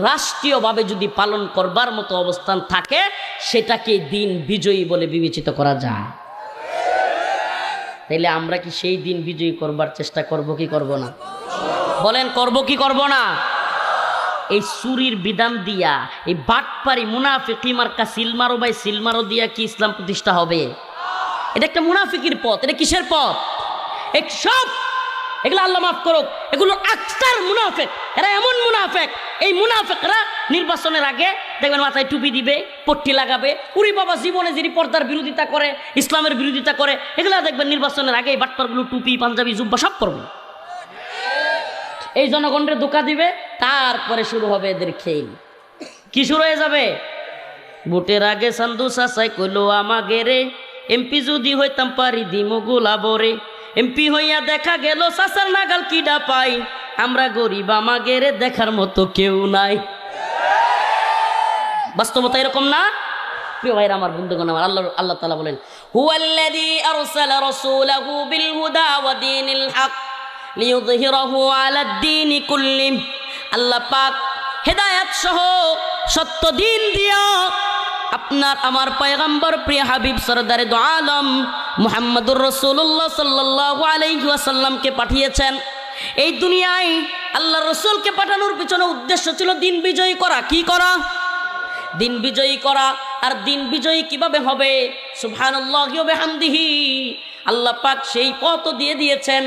রাষ্ট্রীয়ভাবে যদি পালন করবার মতো অবস্থান থাকে, সেটাকে দিন বিজয়ী বলে বিবেচিত করা যায়। তাইলে আমরা কি সেই দিন বিজয়ী করবার চেষ্টা করব কি করব না? বলেন, করব কি করব না? এই চুরির বিধান দিয়া, এই বাটপারি মুনাফিকি মার্কা সিলমারো ভাই সিলমারো দিয়া কি ইসলাম প্রতিষ্ঠা হবে? এটা একটা মুনাফিকির পথ। এটা কিসের পথ? এক সব এগুলো আল্লাহ মাফ করুক, এগুলো আক্তার মুনাফিক। এরা এমন মুনাফিক, এই মুনাফিকরা নির্বাচনের আগে দেখবেন মাথায় টুপি দিবে, পট্টি লাগাবে। উরি বাবা, জীবনে যিনি পর্দার বিরোধিতা করে, ইসলামের বিরোধিতা করে, এগুলো দেখবেন নির্বাচনের আগে এই বাটপারগুলো টুপি, পাঞ্জাবি, জুব্বা সব করবে। এই জনগণের ধোঁকা দিবে, তারপরে শুরু হবে এদের খেল। কি শুরু হয়ে যাবে? ভোটের আগে সান্দু সাসাই কইলো আমাগে রে, এমপি যদি হইতাম পারি দিমু গোলাবরে, এমপি হইয়া দেখা গেল সাসার নাগাল কিডা পাই, আমরা গরিব আমাগে রে দেখার মতো কেউ নাই। বাস্তবতা এরকম না? প্রিয় ভাইরা আমার, বন্ধুগণ আমার, আল্লাহ তাআলা বলেন, হুয়াল্লাযী আরসালা রাসূলাহু বিল হুদা ওয়া দীনিল হক লিইয়ুযহিরাহু আলাদ দীনি কুল্লি। আল্লাহ পাক হেদায়েত সহ সত্য দিন দিয়া আপনার আমার পয়গম্বর প্রিয় হাবিব সরদারে দো আলম মুহাম্মদুর রাসূলুল্লাহ সাল্লাল্লাহু আলাইহি ওয়াসাল্লামকে পাঠিয়েছেন। এই দুনিয়ায় আল্লাহ রসুলকে পাঠানোর পিছনে উদ্দেশ্য ছিল দিন বিজয়ী করা। কি করা? দিন বিজয়ী করা। আর দিন বিজয়ী কিভাবে হবে? সুবহানাল্লাহি ওয়া বিহামদিহি, আল্লাহ পাক সেই পথ দিয়ে দিয়েছেন।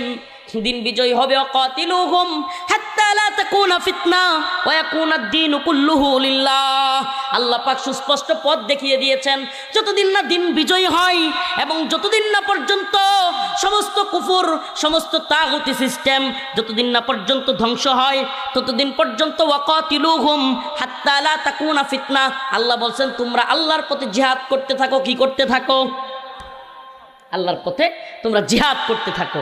দিন বিজয়ী হবে ওয়াকাতিলুহুম হাত্তা লা তাকুনা ফিতনা ওয়া ইয়াকুনা আদ-দীনু কুল্লুহু লিল্লাহ। আল্লাহ পাক সুস্পষ্ট পথ দেখিয়ে দিয়েছেন। যতদিন না দিন বিজয়ী হয় এবং যতদিন না পর্যন্ত সমস্ত কুফর, সমস্ত তাগুতি সিস্টেম যতদিন না পর্যন্ত ধ্বংস হয়, ততদিন পর্যন্ত ওয়াকাতিলুহুম হাত্তা লা তাকুনা ফিতনা। আল্লাহ বলছেন তোমরা আল্লাহর পথে জিহাদ করতে থাকো। কি করতে থাকো? আল্লাহর পথে তোমরা জিহাদ করতে থাকো।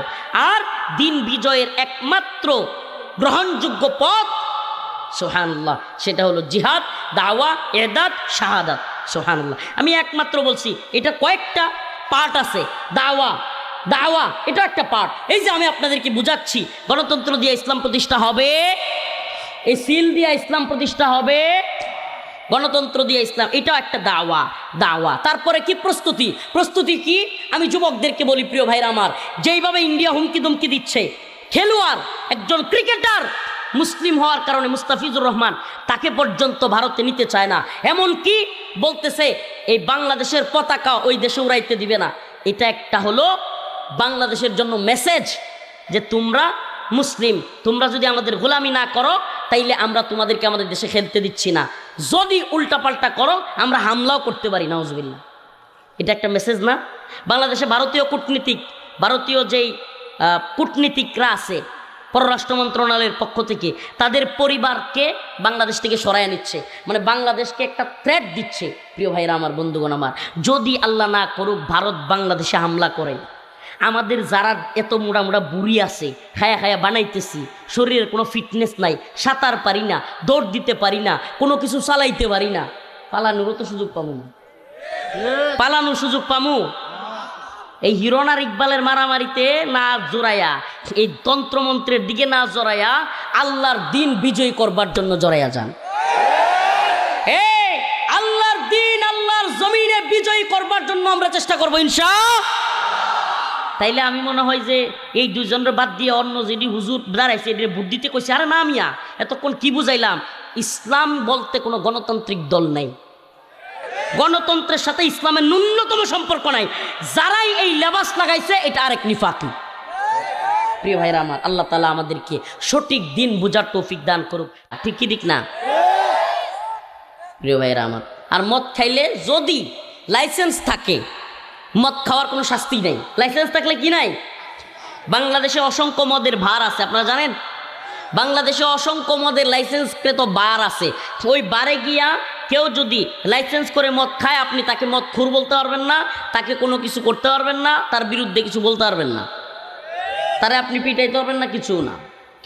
আর দিন বিজয়ের একমাত্র গ্রহণযোগ্য পথ, সুবহানাল্লাহ, সেটা হলো জিহাদ, দাওয়া, ইরদাদ, শাহাদাত। সুবহানাল্লাহ। আমি একমাত্র বলছি, এটা কয়েকটা পার্ট আছে। দাওয়া এটা একটা পার্ট। এই যে আমি আপনাদেরকে বুঝাচ্ছি, গণতন্ত্র দিয়ে ইসলাম প্রতিষ্ঠা হবে, এই সিল দিয়ে ইসলাম প্রতিষ্ঠা হবে, গণতন্ত্র দিয়ে ইসলাম, এটাও একটা দাওয়া। তারপরে কি? প্রস্তুতি কি? আমি যুবকদেরকে বলি, প্রিয় ভাইরা আমার, যেইভাবে ইন্ডিয়া হুমকি দুমকি দিচ্ছে, খেলোয়াড় একজন ক্রিকেটার মুসলিম হওয়ার কারণে মুস্তাফিজুর রহমান, তাকে পর্যন্ত ভারতে নিতে চায় না। এমন কি বলতেছে এই বাংলাদেশের পতাকা ওই দেশে উড়াইতে দিবে না। এটা একটা হলো বাংলাদেশের জন্য মেসেজ যে তোমরা মুসলিম, তোমরা যদি আমাদের গোলামি না করো তাইলে আমরা তোমাদেরকে আমাদের দেশে খেলতে দিচ্ছি না। যদি উল্টাপাল্টা করো আমরা হামলাও করতে পারি, নাউজুবিল্লাহ। এটা একটা মেসেজ না? বাংলাদেশে ভারতীয় যেই কূটনীতিকরা আছে পররাষ্ট্র মন্ত্রণালয়ের পক্ষ থেকে, তাদের পরিবারকে বাংলাদেশ থেকে সরায় নিচ্ছে, মানে বাংলাদেশকে একটা থ্রেট দিচ্ছে। প্রিয় ভাইরা আমার, বন্ধুগণ আমার, যদি আল্লাহ না করুক ভারত বাংলাদেশে হামলা করে, আমাদের যারা এত মোড়া বুড়ি আছে, খায়া বানাইতেছি, শরীরের কোনো ফিটনেস নাই, সাঁতার পারি না, দৌড় দিতে পারি না, কোনো কিছু চালাইতে পারি না, পালানোরও তো সুযোগ পামু না। পালানোর সুযোগ পামু? এই হিরণ আর ইকবালের মারামারিতে না জড়াইয়া, এই তন্ত্রমন্ত্রের দিকে না জড়াইয়া, আল্লাহর দিন বিজয় করবার জন্য জড়াইয়া যান। আল্লাহর দিন, আল্লাহর জমিনে বিজয় করবার জন্য আমরা চেষ্টা করবো ইনশাআল্লাহ। তাইলে আমি মনে হয় যে এই দুজনের বাদ দিয়ে অন্য যেটি হুজুর দাঁড়াইছে এটা ভোট দিতে কইছে। আরে না মিয়া, এতক্ষণ কি বুঝাইলাম? ইসলাম বলতে কোনো গণতান্ত্রিক দল নাই, গণতন্ত্রের সাথে ইসলামের ন্যূনতম সম্পর্ক নাই। যারাই এই লেবাস লাগাইছে এটা আরেক নিফাকি। প্রিয় ভাইরা আমার, আল্লাহ তাআলা আমাদেরকে সঠিক দিন বুঝার তৌফিক দান করুক। ঠিক কি ঠিক না প্রিয় ভাইরা আমার? আর মদ খাইলে যদি লাইসেন্স থাকে, মদ খাওয়ার কোনো শাস্তি নেই। লাইসেন্স থাকলে কি নাই? বাংলাদেশে অসংখ্য মদের ভার আছে, আপনারা জানেন? বাংলাদেশে অসংখ্য মদের লাইসেন্সকৃত বার আছে। ওই বারে গিয়া কেউ যদি লাইসেন্স করে মদ খায়, আপনি তাকে মদ খুর বলতে পারবেন না, তাকে কোনো কিছু করতে পারবেন না, তার বিরুদ্ধে কিছু বলতে পারবেন না, তারে আপনি পিটাইতে পারবেন না, কিছু না।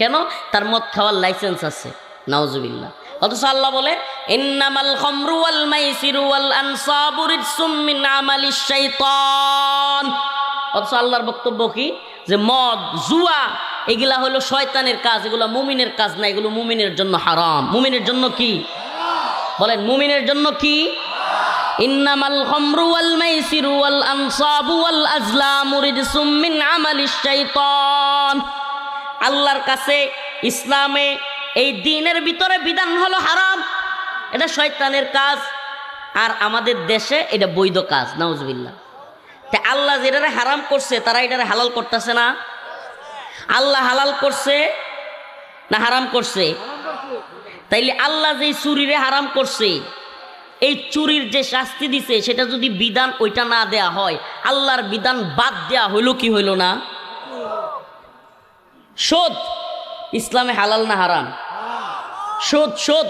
কেন? তার মদ খাওয়ার লাইসেন্স আছে। নাউজুবিল্লাহ। অথচ আল্লাহ বলে ইন্নামাল খামরু ওয়াল মাইসিরু ওয়াল আনসাবু রিজসুম মিন আমালিশ শাইতান। অথচ আল্লাহর বক্তব্য কি? যে মদ, জুয়া এগুলা হলো শয়তানের কাজ, এগুলো মুমিনের কাজ না, এগুলো মুমিনের জন্য হারাম। মুমিনের জন্য কি? বলেন, মুমিনের জন্য কি? ইন্নামাল খামরু ওয়াল মাইসিরু ওয়াল আনসাবু ওয়াল আজলামু রিজসুম মিন আমালিশ শাইতান। আল্লাহর কাছে ইসলামে এই দ্বীনের ভিতরে বিধান হলো হারাম, এটা শয়তানের কাজ, আর আমাদের দেশে এটা বৈধ কাজ। নাউজুবিল্লাহ। তা আল্লাহ যেটারে হারাম করছে তারা এটারে হালাল করতেছে না? আল্লাহ হালাল করছে না হারাম করছে? তাইলে আল্লাহ যে চুরিরে হারাম করছে, এই চুরির যে শাস্তি দিছে, সেটা যদি বিধান ওইটা না দেয়া হয়, আল্লাহর বিধান বাদ দেয়া হইল কি হইল না? সুদ ইসলামে হালাল না হারাম? সুদ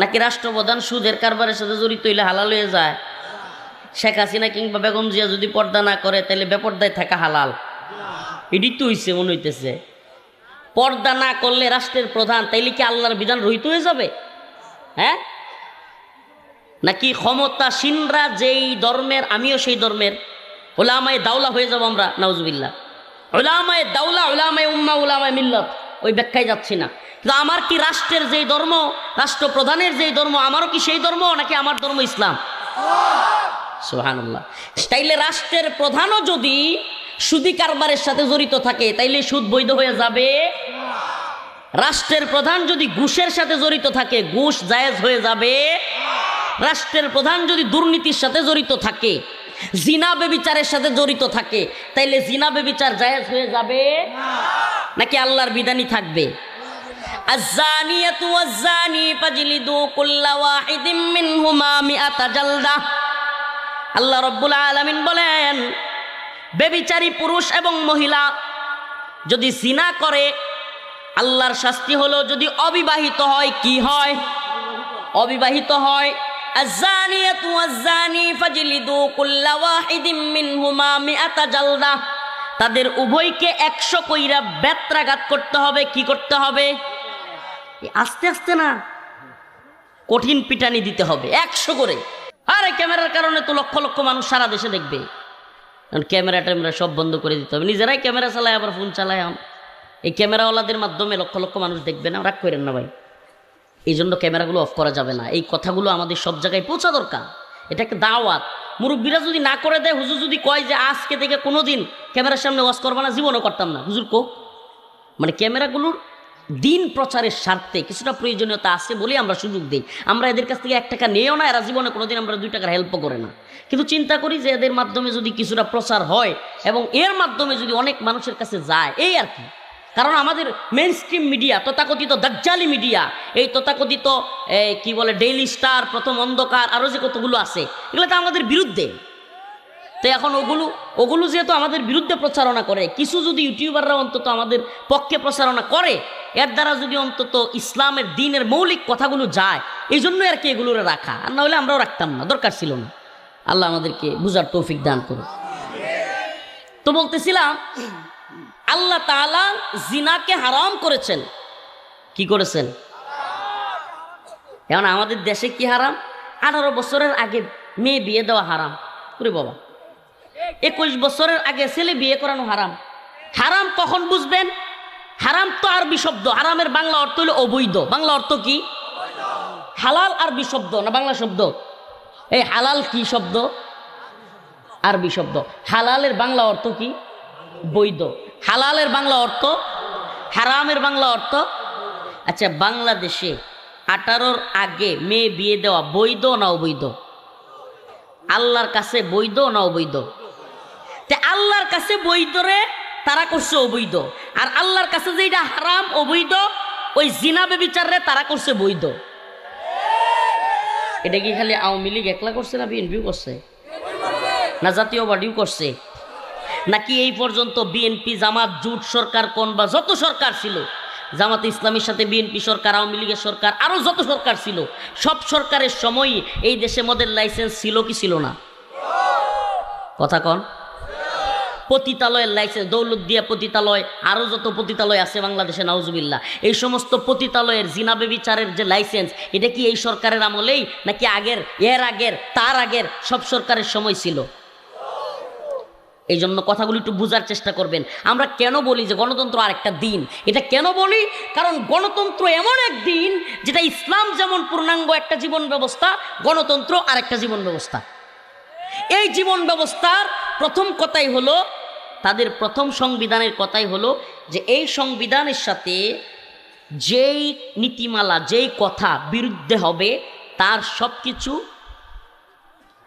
নাকি রাষ্ট্রপ্রধান সুদের কারবারের সাথে জড়িত হইলে হালাল হয়ে যায়? শেখ হাসিনা কিংবা বেগম জিয়া যদি পর্দা না করে তাহলে বেপর্দায় থাকা হালাল? এটি তো হইছে, মনে হইতেছে। পর্দা না করলে রাষ্ট্রের প্রধান, তাইলে কি আল্লাহর বিধান রহিত হয়ে যাবে? হ্যাঁ, নাকি ক্ষমতাসীনরা যেই ধর্মের আমিও সেই ধর্মের, উলামায়ে দাওলা হয়ে যাব আমরা? নাউজুবিল্লাহ। উলামায়ে দাওলা, উলামায়ে উম্মাহ, উলামায়ে মিল্লাত, ওই ব্যাখ্যায় যাচ্ছি না। কিন্তু আমার কি রাষ্ট্রের যেই ধর্ম, রাষ্ট্রপ্রধানের যেই ধর্ম, আমারও কি সেই ধর্ম, নাকি আমার ধর্ম ইসলাম? সুবহানাল্লাহ। তাইলে রাষ্ট্রের প্রধানও যদি সুদি কারবারের সাথে জড়িত থাকে, তাইলে সুদ বৈধ হয়ে যাবে? রাষ্ট্রের প্রধান যদি ঘুষের সাথে জড়িত থাকে ঘুষ জায়েজ হয়ে যাবে। রাষ্ট্রের প্রধান যদি দুর্নীতির সাথে জড়িত থাকে, জিনা বেবিচারের সাথে জড়িত থাকে, তাইলে জিনা বেবিচার জায়েজ হয়ে যাবে নাকি আল্লাহর বিধানই থাকবে? আয-যানিয়াতু ওয়াজ-যানি ফাজলিদু কুল্লা ওয়াহিদিম মিনহুমা মিআতা জালদা। আল্লাহ রাব্বুল আলামিন বলেন, বেবিচারী পুরুষ এবং মহিলা যদি জিনা করে আল্লাহর শাস্তি হলো, যদি অবিবাহিত হয় কি হয়? অবিবাহিত হয়। আয-যানিয়াতু ওয়াজ-যানি ফাজলিদু কুল্লা ওয়াহিদিম মিনহুমা মিআতা জালদা। তাদের উভয়কে 100 কইরা বেত্রাঘাত করতে হবে। কি করতে হবে? আস্তে আস্তে না, কঠিন পিটানি দিতে হবে 100 করে। আরে ক্যামেরার কারণে তো লক্ষ লক্ষ মানুষ সারা দেশে দেখবে। ক্যামেরা ট্যামেরা সব বন্ধ করে দিতে হবে। নিজেরাই ক্যামেরা চালায়, আবার ফোন চালায়। এই ক্যামেরাওয়ালাদের মাধ্যমে লক্ষ লক্ষ মানুষ দেখবে না, রাগ করেন না ভাই। এই জন্য ক্যামেরাগুলো অফ করা যাবে না। এই কথাগুলো আমাদের সব জায়গায় পৌঁছা দরকার। এটা একটা দাওয়াত। মুরব্বীরা যদি না করে দেয়, হুজুর যদি কয় যে আজকে থেকে কোনোদিন ক্যামেরার সামনে ওয়াজ করবা না, জীবনও করতাম না, হুজুর কো। মানে ক্যামেরাগুলোর দিন প্রচারের স্বার্থে কিছুটা প্রয়োজনীয়তা আছে বলে আমরা সুযোগ দিই। আমরা এদের কাছ থেকে 1 টাকা নিয়েও না, এরা জীবনে কোনোদিন আমরা 2 টাকার হেল্পও করে না। কিন্তু চিন্তা করি যে এদের মাধ্যমে যদি কিছুটা প্রচার হয় এবং এর মাধ্যমে যদি অনেক মানুষের কাছে যায়, এই আর কি। কারণ আমাদের মেইন স্ট্রিম মিডিয়া, তথাকথিত দাজ্জালি মিডিয়া, এই তথাকথিত কি বলে ডেইলি স্টার, প্রথম অন্ধকার, আরও যে কতগুলো আছে, এগুলো তো আমাদের বিরুদ্ধে। তো এখন ওগুলো যেহেতু আমাদের বিরুদ্ধে প্রচারণা করে, কিছু যদি ইউটিউবাররা অন্তত আমাদের পক্ষে প্রচারণা করে, এর দ্বারা যদি অন্তত ইসলামের দ্বীনের মৌলিক কথাগুলো যায়, এই জন্য আর কি এগুলোরে রাখা। আর না হলে আমরাও রাখতাম না, দরকার ছিল না। আল্লাহ আমাদেরকে বুঝার তৌফিক দান করুন। তো বলতেছিলাম, আল্লাহ তাআলা জিনাকে হারাম করেছেন। কি করেছেন? এখন আমাদের দেশে কি হারাম? 18 বছরের আগে মেয়ে বিয়ে দেওয়া হারাম। ওরে বাবা, 21 বছরের আগে ছেলে বিয়ে করানো হারাম। হারাম কখন বুঝবেন? হারাম তো আরবি শব্দ, হারামের বাংলা অর্থ হলো অবৈধ। বাংলা অর্থ কি? হালাল আরবি শব্দ না বাংলা শব্দ? এই হালাল কি শব্দ? আরবি শব্দ। হালালের বাংলা অর্থ কি? বৈধ। হালালের বাংলা অর্থ, হারামের বাংলা অর্থ। আচ্ছা, বাংলাদেশে 18-র আগে মেয়ে বিয়ে দেওয়া বৈধ না অবৈধ? আল্লাহর কাছে বৈধ না অবৈধ? তে আল্লাহর কাছে বৈধ রে তারা করছে অবৈধ, আর আল্লাহর কাছে যেটা হারাম অবৈধ, ওই জিনা বেবিচার রে তারা করছে বৈধ। এটা কি খালি আওয়ামী লীগ একলা করছে না বিএনপিও করছে না জাতীয় পার্টিও করছে? নাকি এই পর্যন্ত বিএনপি, জামাত, জোট সরকার কোন বা যত সরকার ছিল, জামাতে ইসলামের সাথে বিএনপি সরকার, আওয়ামী লীগের সরকার, আরও যত সরকার ছিল, সব সরকারের সময়ই এই দেশে মদের লাইসেন্স ছিল কি ছিল না? কথা কন। পতিতালয়ের লাইসেন্স, দৌলতদিয়া পতিতালয়, আরও যত পতিতালয় আছে বাংলাদেশে, নাউজুবিল্লাহ, এই সমস্ত পতিতালয়ের জিনা বেবিচারের যে লাইসেন্স, এটা কি এই সরকারের আমলেই নাকি আগের, এর আগের, তার আগের সব সরকারের সময় ছিল? এই জন্য কথাগুলো একটু বোঝার চেষ্টা করবেন। আমরা কেন বলি যে গণতন্ত্র আরেকটা দিন? এটা কেন বলি? কারণ গণতন্ত্র এমন এক দিন যেটা ইসলাম যেমন পূর্ণাঙ্গ একটা জীবন ব্যবস্থা, গণতন্ত্র আরেকটা জীবন ব্যবস্থা। এই জীবন ব্যবস্থার প্রথম কথাই হলো, তাদের প্রথম সংবিধানের কথাই হলো যে এই সংবিধানের সাথে যেই নীতিমালা, যেই কথা বিরুদ্ধে হবে তার সব কিছু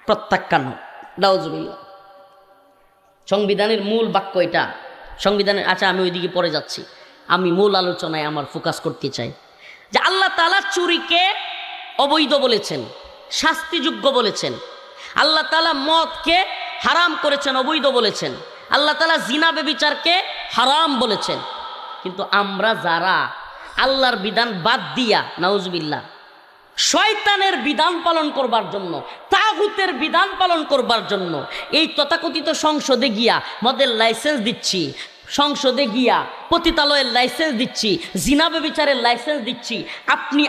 প্রত্যাখ্যান। নাউজুবিল্লাহ। সংবিধানের মূল বাক্য এটা। সংবিধানের, আচ্ছা আমি ওইদিকে পরে যাচ্ছি, আমি মূল আলোচনায় আমার ফোকাস করতে চাই যে আল্লাহ তাআলা চুরিকে অবৈধ বলেছেন, শাস্তিযোগ্য বলেছেন। আল্লাহ তাআলা মদকে হারাম করেছেন, অবৈধ বলেছেন। আল্লাহ তাআলা জিনা বেবিচারকে হারাম বলেছেন। কিন্তু আমরা যারা আল্লাহর বিধান বাদ দিয়া, নাউজুবিল্লাহ, শয়তানের বিধান পালন করবার জন্য, তাগুতের বিধান পালন করবার জন্য এই তথাকথিত সংসদে গিয়া মদের লাইসেন্স দিচ্ছি, সংসদে গিয়া পতিতালয়ের লাইসেন্স দিচ্ছি, জিনা বেবিচারের লাইসেন্স দিচ্ছি, আপনি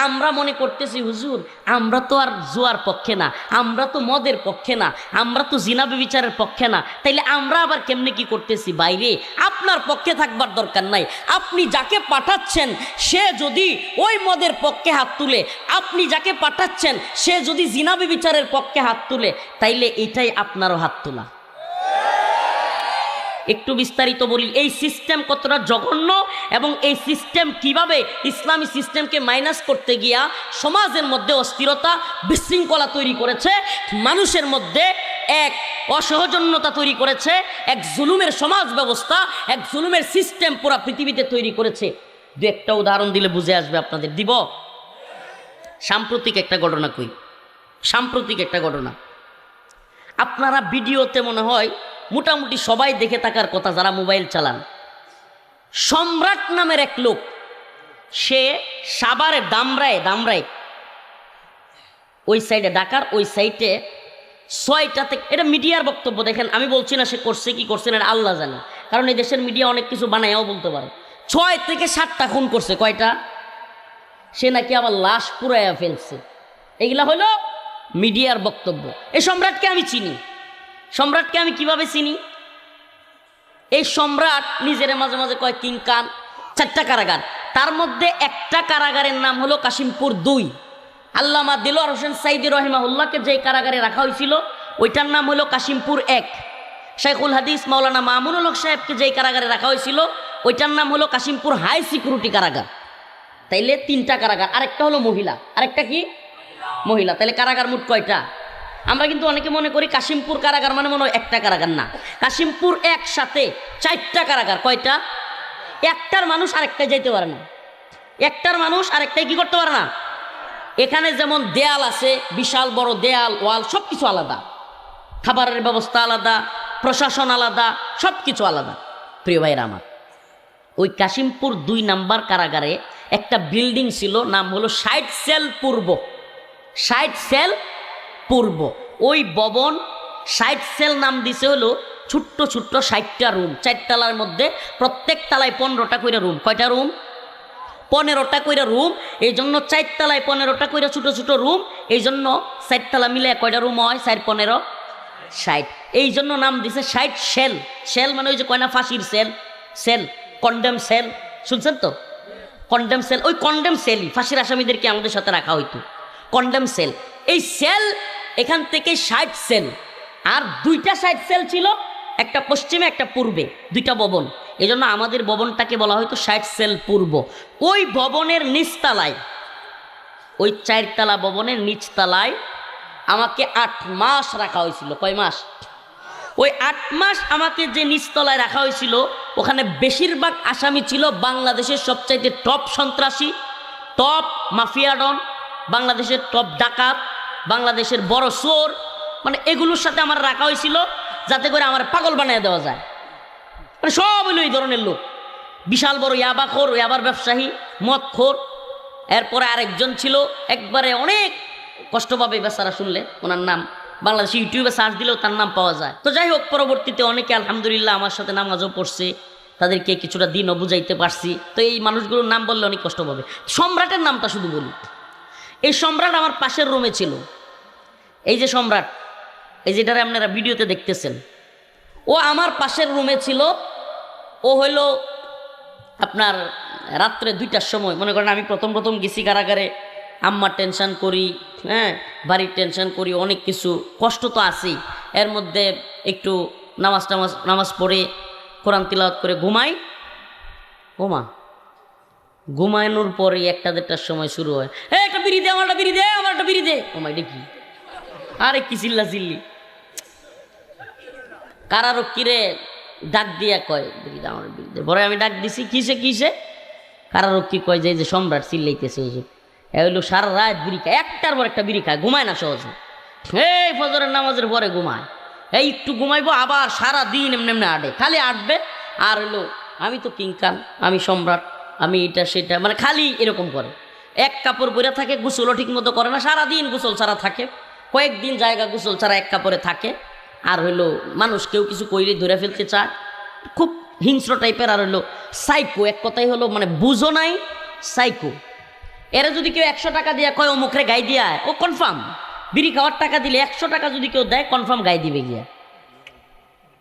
আমরা মনে করতেছি হুজুর আমরা তো আর জুয়ার পক্ষে না, আমরা তো মদের পক্ষে না, আমরা তো জিনা বেবিচারের পক্ষে না, তাইলে আমরা আবার কেমনে কি করতেছি? বাইরে আপনার পক্ষে থাকবার দরকার নাই। আপনি যাকে পাঠাচ্ছেন সে যদি ওই মদের পক্ষে হাত তুলে, আপনি যাকে পাঠাচ্ছেন সে যদি জিনা বেবিচারের পক্ষে হাত তুলে, তাইলে এটাই আপনারও হাত তোলা। একটু বিস্তারিত বলি এই সিস্টেম কতটা জঘন্য এবং এই সিস্টেম কিভাবে ইসলামী সিস্টেমকে মাইনাস করতে গিয়া সমাজের মধ্যে অস্থিরতা বিশৃঙ্খলা তৈরি করেছে, মানুষের মধ্যে এক অসহজন্যতা তৈরি করেছে, এক জুলুমের সমাজ ব্যবস্থা, এক জুলুমের সিস্টেম পুরা পৃথিবীতে তৈরি করেছে। দু একটা উদাহরণ দিলে বুঝে আসবে আপনাদের। দিব সাম্প্রতিক একটা ঘটনা কই, সাম্প্রতিক একটা ঘটনা আপনারা ভিডিওতে মনে হয় মোটামুটি সবাই দেখে থাকার কথা যারা মোবাইল চালান। সম্রাট নামের এক লোক, সে সাভারে দামরায় ওই সাইডে, ঢাকার ওই সাইডে 6টা থেকে, এটা মিডিয়ার বক্তব্য দেখেন, আমি বলছি না সে করছে কি করছে না, আল্লাহ জানে, কারণ এই দেশের মিডিয়া অনেক কিছু বানায়ও বলতে পারে। 6 থেকে 7টা খুন করছে। কয়টা? সে নাকি আবার লাশ পুরাইয়া ফেলছে। এগুলা হলো মিডিয়ার বক্তব্য। এই সম্রাটকে আমি চিনি। সম্রাটকে আমি কিভাবে চিনি? এই সম্রাট নিজের মাঝে মাঝে কয় কিং খান। 4টা কারাগার, তার মধ্যে একটা কারাগারের নাম হলো কাশিমপুর 2। আল্লামা দিলওয়ার হোসেন সাইদি রহিমাহুল্লাহকে যে কারাগারে রাখা হয়েছিল ওইটার নাম হলো কাশিমপুর 1। শাইখুল হাদিস মাওলানা মামুনুল হক সাহেবকে যেই কারাগারে রাখা হয়েছিল ওইটার নাম হলো কাশিমপুর হাই সিকিউরিটি কারাগার। তাইলে 3টা কারাগার, আরেকটা হলো মহিলা, আরেকটা কি মহিলা। তাহলে কারাগার মোট কয়টা? আমরা কিন্তু অনেকে মনে করি কাশিমপুর কারাগার মানে মনে হয় একটা কারাগার, না, কাশিমপুর একসাথে 4টা কারাগার। কয়টা? একটার মানুষ আরেকটায় যাইতে পারে না, একটার মানুষ আরেকটাই কি করতে পারে না। এখানে যেমন দেয়াল আছে, বিশাল বড় দেয়াল, ওয়াল, সব কিছু আলাদা, খাবারের ব্যবস্থা আলাদা, প্রশাসন আলাদা, সব কিছু আলাদা। প্রিয় ভাইরা আমার, ওই কাশিমপুর 2 নাম্বার কারাগারে একটা বিল্ডিং ছিল, নাম হলো 60 সেল পূর্ব। 60 সেল পূর্ব ওই ভবন 60 সেল নাম দিছে হলো ছোট্ট ছোট্ট 60টা রুম, 4 তলার মধ্যে, প্রত্যেক তলায় 15টা করে রুম। কয়টা রুম? 15টা করে রুম। এই জন্য 4 তলায় 15টা করে ছোট ছোট রুম। এই জন্য 4 তলা মিলে কয়টা রুম হয়? 4 15 60। এই জন্য নাম দিছে 60 সেল। সেল মানে ওই যে কয়না ফাঁসির সেল, সেল কন্ডেম সেল, শুনছেন তো? কন্ডেম সেল, ওই কন্ডেম সেলই ফাঁসির আসামিদেরকে আমাদের সাথে রাখা হইতো, কন্ডেম সেল। এই সেল এখান থেকে 60 সেল, আর 2টা 60 সেল ছিল, একটা পশ্চিমে একটা পূর্বে, 2টা ভবন। এই জন্য আমাদের ভবনটাকে বলা হয়তো 60 সেল পূর্ব। ওই ভবনের নিচতলায়, ওই 4 তলা ভবনের নিচতলায় আমাকে 8 মাস রাখা হয়েছিল। কয় মাস? ওই 8 মাস আমাকে যে নিচতলায় রাখা হয়েছিল ওখানে বেশিরভাগ আসামি ছিল বাংলাদেশের সবচাইতে টপ সন্ত্রাসী, টপ মাফিয়া ডন, বাংলাদেশের টপ ডাকাত, বাংলাদেশের বড় চোর, মানে এগুলোর সাথে আমার রাখা হয়েছিল যাতে করে আমার পাগল বানিয়ে দেওয়া যায়। মানে সব হলো এই ধরনের লোক। বিশাল বড় ইয়াবাখোর, ইয়াবার ব্যবসায়ী, মদখোর। এরপরে আরেকজন ছিল একবারে অনেক কষ্ট পাবে বেচারা শুনলে, ওনার নাম বাংলাদেশে ইউটিউবে সার্চ দিলেও তার নাম পাওয়া যায়। তো যাই হোক, পরবর্তীতে অনেকে আলহামদুলিল্লাহ আমার সাথে নামাজও পড়ছে, তাদেরকে কিছুটা দিনও বুঝাইতে পারছি। তো এই মানুষগুলোর নাম বললে অনেক কষ্ট পাবে। সম্রাটের নামটা শুধু বলি। এই সম্রাট আমার পাশের রুমে ছিল। এই যে সম্রাট, এই যেটারে আপনারা ভিডিওতে দেখতেছেন, ও আমার পাশের রুমে ছিল। ও হইল আপনার রাত্রে 2টার সময়, মনে করেন আমি প্রথম গেছি কারাগারে, আম্মার টেনশন করি, হ্যাঁ, বাড়ির টেনশন করি, অনেক কিছু কষ্ট তো আছেই। এর মধ্যে একটু নামাজ পড়ে কোরআন তিলাওয়াত করে ঘুমানোর পরে 1-1:30টার সময় শুরু হয়, একটা বিড়ি দে, আমার একটা বিড়ি দে, আমার একটা বিড়ি দে। এটা কি? আরে কি চিল্লা চিল্লি। কারারক্ষীরে ডাক দিয়া কয় বিড়ি দে, আমার বিড়ি দে। পরে আমি ডাক দিছি, কিসে? কারারক্ষী কয় যে সম্রাট চিল্লাইতেছে, ওই যে হইলো সারা রাত বিড়ি খায়, একটার পর একটা বিড়ি খায়, ঘুমায় না সহজে। এই ফজরের নামাজের পরে ঘুমায়, এই একটু ঘুমাইবো, আবার সারা দিন এমনি আডে, খালি আটবে। আর হইলো আমি তো কিংখান, আমি সম্রাট, আমি এটা সেটা, মানে খালি এরকম করে। এক কাপড় পরে থাকে, গোসলও ঠিক মতো করে না, সারাদিন গোসল ছাড়া থাকে, কয়েকদিন জায়গা গোসল ছাড়া এক কাপড়ে থাকে। আর হইলো মানুষ কেউ কিছু কইলে ধরে ফেলতে চায়, খুব হিংস্র টাইপের। আর হইলো সাইকো, এক কথাই হলো মানে বুঝো নাই, সাইকো। এরা যদি কেউ 100 টাকা দিয়ে কয় ও মুখরে গাই দিয়া, ও কনফার্ম বিড়ি খাওয়ার টাকা দিলে 100 টাকা যদি কেউ দেয় কনফার্ম গাই দিবে গিয়া।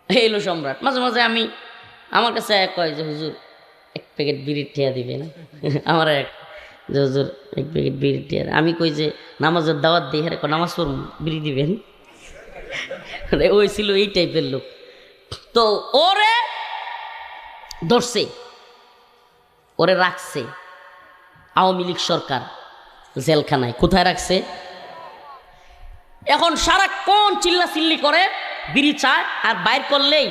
এলো সম্রাট। মাঝে মাঝে আমার কাছে কয় যে হুজুর 1 প্যাকেট বিড়ির ঠেয়া দিবেন। আমার যে হুজুর 1 প্যাকেট বিড়ির ঠেয়া। আমি কই যে নামাজের দাওয়াত দিই, হ্যাঁ নামাজ পড়ুন, বিড়ি দিবেন। ওই ছিল এই টাইপের লোক। তো ওরে ধরছে, ওরে রাখছে আওয়ামী লীগ সরকার জেলখানায়। কোথায় রাখছে? এখন সারাক্ষণ চিল্লাচিল্লি করে, বিড়ি চায়, আর বাইর করলেই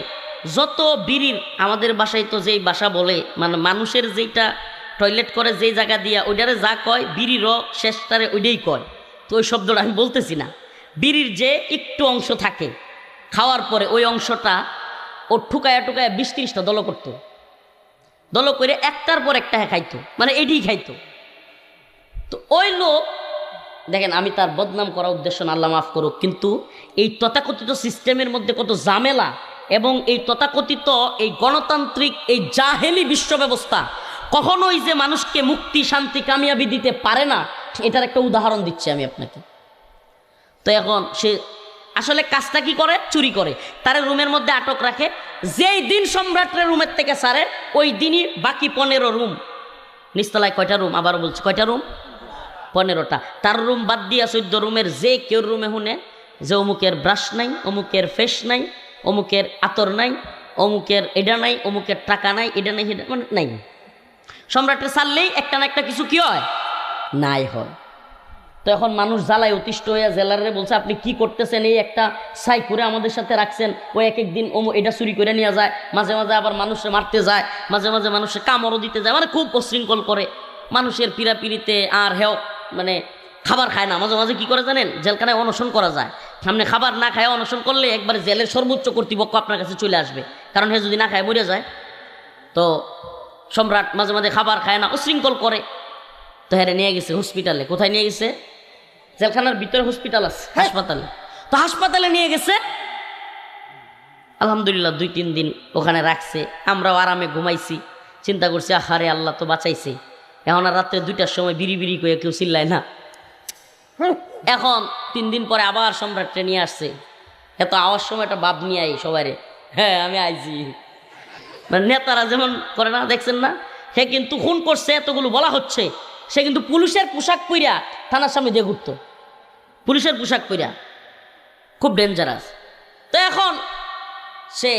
যত বিড়ির, আমাদের বাসায় তো যেই বাসা বলে, মানে মানুষের যেইটা টয়লেট করে যেই জায়গা দিয়া, ওইটারে যা কয় বিড়ির শেষটারে ওইটাই কয়। তো ওই শব্দটা আমি বলতেছি না। বিড়ির যে একটু অংশ থাকে খাওয়ার পরে, ওই অংশটা ও ঠুকায়া টুকায়া 20-30টা দল করতো। দল করে একটার পর একটা খাইতো, মানে এটাই খাইতো। তো ওই লোক, দেখেন আমি তার বদনাম করার উদ্দেশ্য না, আল্লাহ মাফ করুক, কিন্তু এই তথাকথিত সিস্টেমের মধ্যে কত ঝামেলা, এবং এই তথাকথিত এই গণতান্ত্রিক এই জাহেলি বিশ্ব ব্যবস্থা কখনোই যে মানুষকে মুক্তি, শান্তি, কামিয়াবি দিতে পারে না, এটার একটা উদাহরণ দিচ্ছি আমি আপনাকে। তো এখন সে আসলে কাজটা কি করে? চুরি করে। তারে রুমের মধ্যে আটক রাখে। যেই দিন সম্রাটের রুমের থেকে সারে, ওই দিনই বাকি 15 রুম, নিচতলায় কয়টা রুম, আবারও বলছি কয়টা রুম? 15টা। তার রুম বাদ দিয়া 14 রুমের যে কেউ রুমে শুনে যে অমুকের ব্রাশ নাই, অমুকের ফেস নাই, অমুকের আতর নাই, অমুকের এটা নাই, অমুকের টাকা নাই, এটা নাই, সেটা মানে নাই। সম্রাটের ছাড়লেই একটা না একটা কিছু কি হয়? নাই হয়। তো এখন মানুষ জ্বালায় অতিষ্ঠ হইয়া জেলারে বলছে, আপনি কি করতেছেন? এই একটা সাই করে আমাদের সাথে রাখছেন, ও এক একদিন এটা চুরি করে নিয়ে যায়, মাঝে মাঝে আবার মানুষে মারতে যায়, মাঝে মাঝে মানুষে কামড়ও দিতে যায়, মানে খুব অশৃঙ্খল করে মানুষের পিড়াপিড়িতে। আর হেও মানে খাবার খায় না, মাঝে মাঝে কি করে জানেন? জেলখানায় অনশন করা যায়। সামনে খাবার না খায় অনশন করলে একবারে জেলের সর্বোচ্চ কর্তৃপক্ষ আপনার কাছে চলে আসবে, কারণ হে যদি না খায় মরে যায়। তো সম্রাট মাঝে মাঝে খাবার খায় না, অশৃঙ্খল করে। তো হ্যাঁ নিয়ে গেছে হসপিটালে। কোথায় নিয়ে গেছে? জেলখানার ভিতরে হসপিটাল আছে, হাসপাতালে। তো হাসপাতালে নিয়ে গেছে। আলহামদুলিল্লাহ 2-3 দিন ওখানে রাখছে। আমরাও আরামে ঘুমাইছি, চিন্তা করছি আহারে আল্লাহ তো বাঁচাইছে। এখন আর রাত্রে 2টার সময় বিড়ি বিড়ি করে কেউ চিল্লায় না। এখন 3 দিন পরে আবার সম্রাটকে নিয়ে আসছে। এত আওয়াজ সময় একটা বাপ নিয়ে আই সবাইরে, হ্যাঁ আমি আইছি। মানে নেতারা যেমন করে না, দেখছেন না? সে কিন্তু খুন করছে, এতগুলো বলা হচ্ছে, সে কিন্তু পুলিশের পোশাক পইরা থানার সামনে দিয়ে ঘুরতো, পুলিশের পোশাক পইরা, খুব ডেঞ্জারাস। তো এখন সে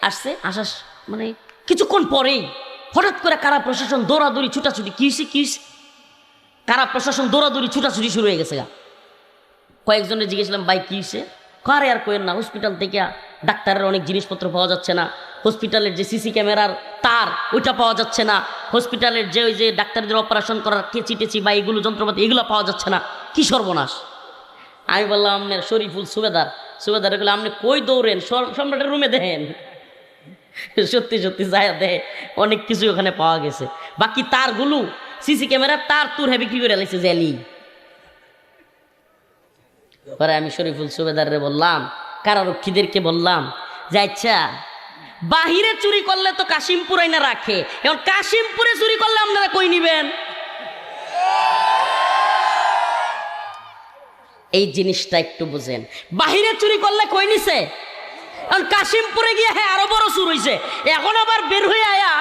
আসছে, আসার মানে কিছুক্ষণ পরেই হঠাৎ করে কারা প্রশাসন দৌড়াদৌড়ি ছুটাছুটি। কি হয়েছে? কারা প্রশাসন দৌড়াদৌড়ি ছুটাছুটি শুরু হয়ে গেছে। কয়েকজনের জিজ্ঞেসলাম, ভাই কি হয়েছে? কারে আর কোয়েন না, হসপিটাল থেকে ডাক্তারের অনেক জিনিসপত্র পাওয়া যাচ্ছে না, হসপিটালের যে সিসি ক্যামেরার তার ওইটা পাওয়া যাচ্ছে না, হসপিটালের যে ওই যে ডাক্তারদের অপারেশন করার কেচি বা এগুলো যন্ত্রপাতি এগুলো পাওয়া যাচ্ছে না। কি সর্বনাশ! আমি বললাম, আপনার শরীফুল সুবেদার এগুলো আপনি কই দৌড়েন? সম্রাটের রুমে দেখেন। সত্যি সত্যি যায় দেয়, অনেক কিছু ওখানে পাওয়া গেছে। বাকি তারগুলো সিসি ক্যামেরার তার তুর হ্যাঁ বিক্রি করে লাগছে জেলি। পরে আমি শরীফুল সুবেদারে বললাম, কারারক্ষীদেরকে বললাম যে আচ্ছা বাহিরে চুরি করলে তো কাশিমপুর আইনা রাখে, এখন কাশিমপুরে চুরি করলে আপনারা কই নিবেন? এই জিনিসটা একটু বুঝেন। বাহিরে চুরি করলে কই নিছে, এখন কাশিমপুরে গিয়ে হ্যাঁ আরো বড় চুর হইছে। এখন আবার বের হয়ে আয়া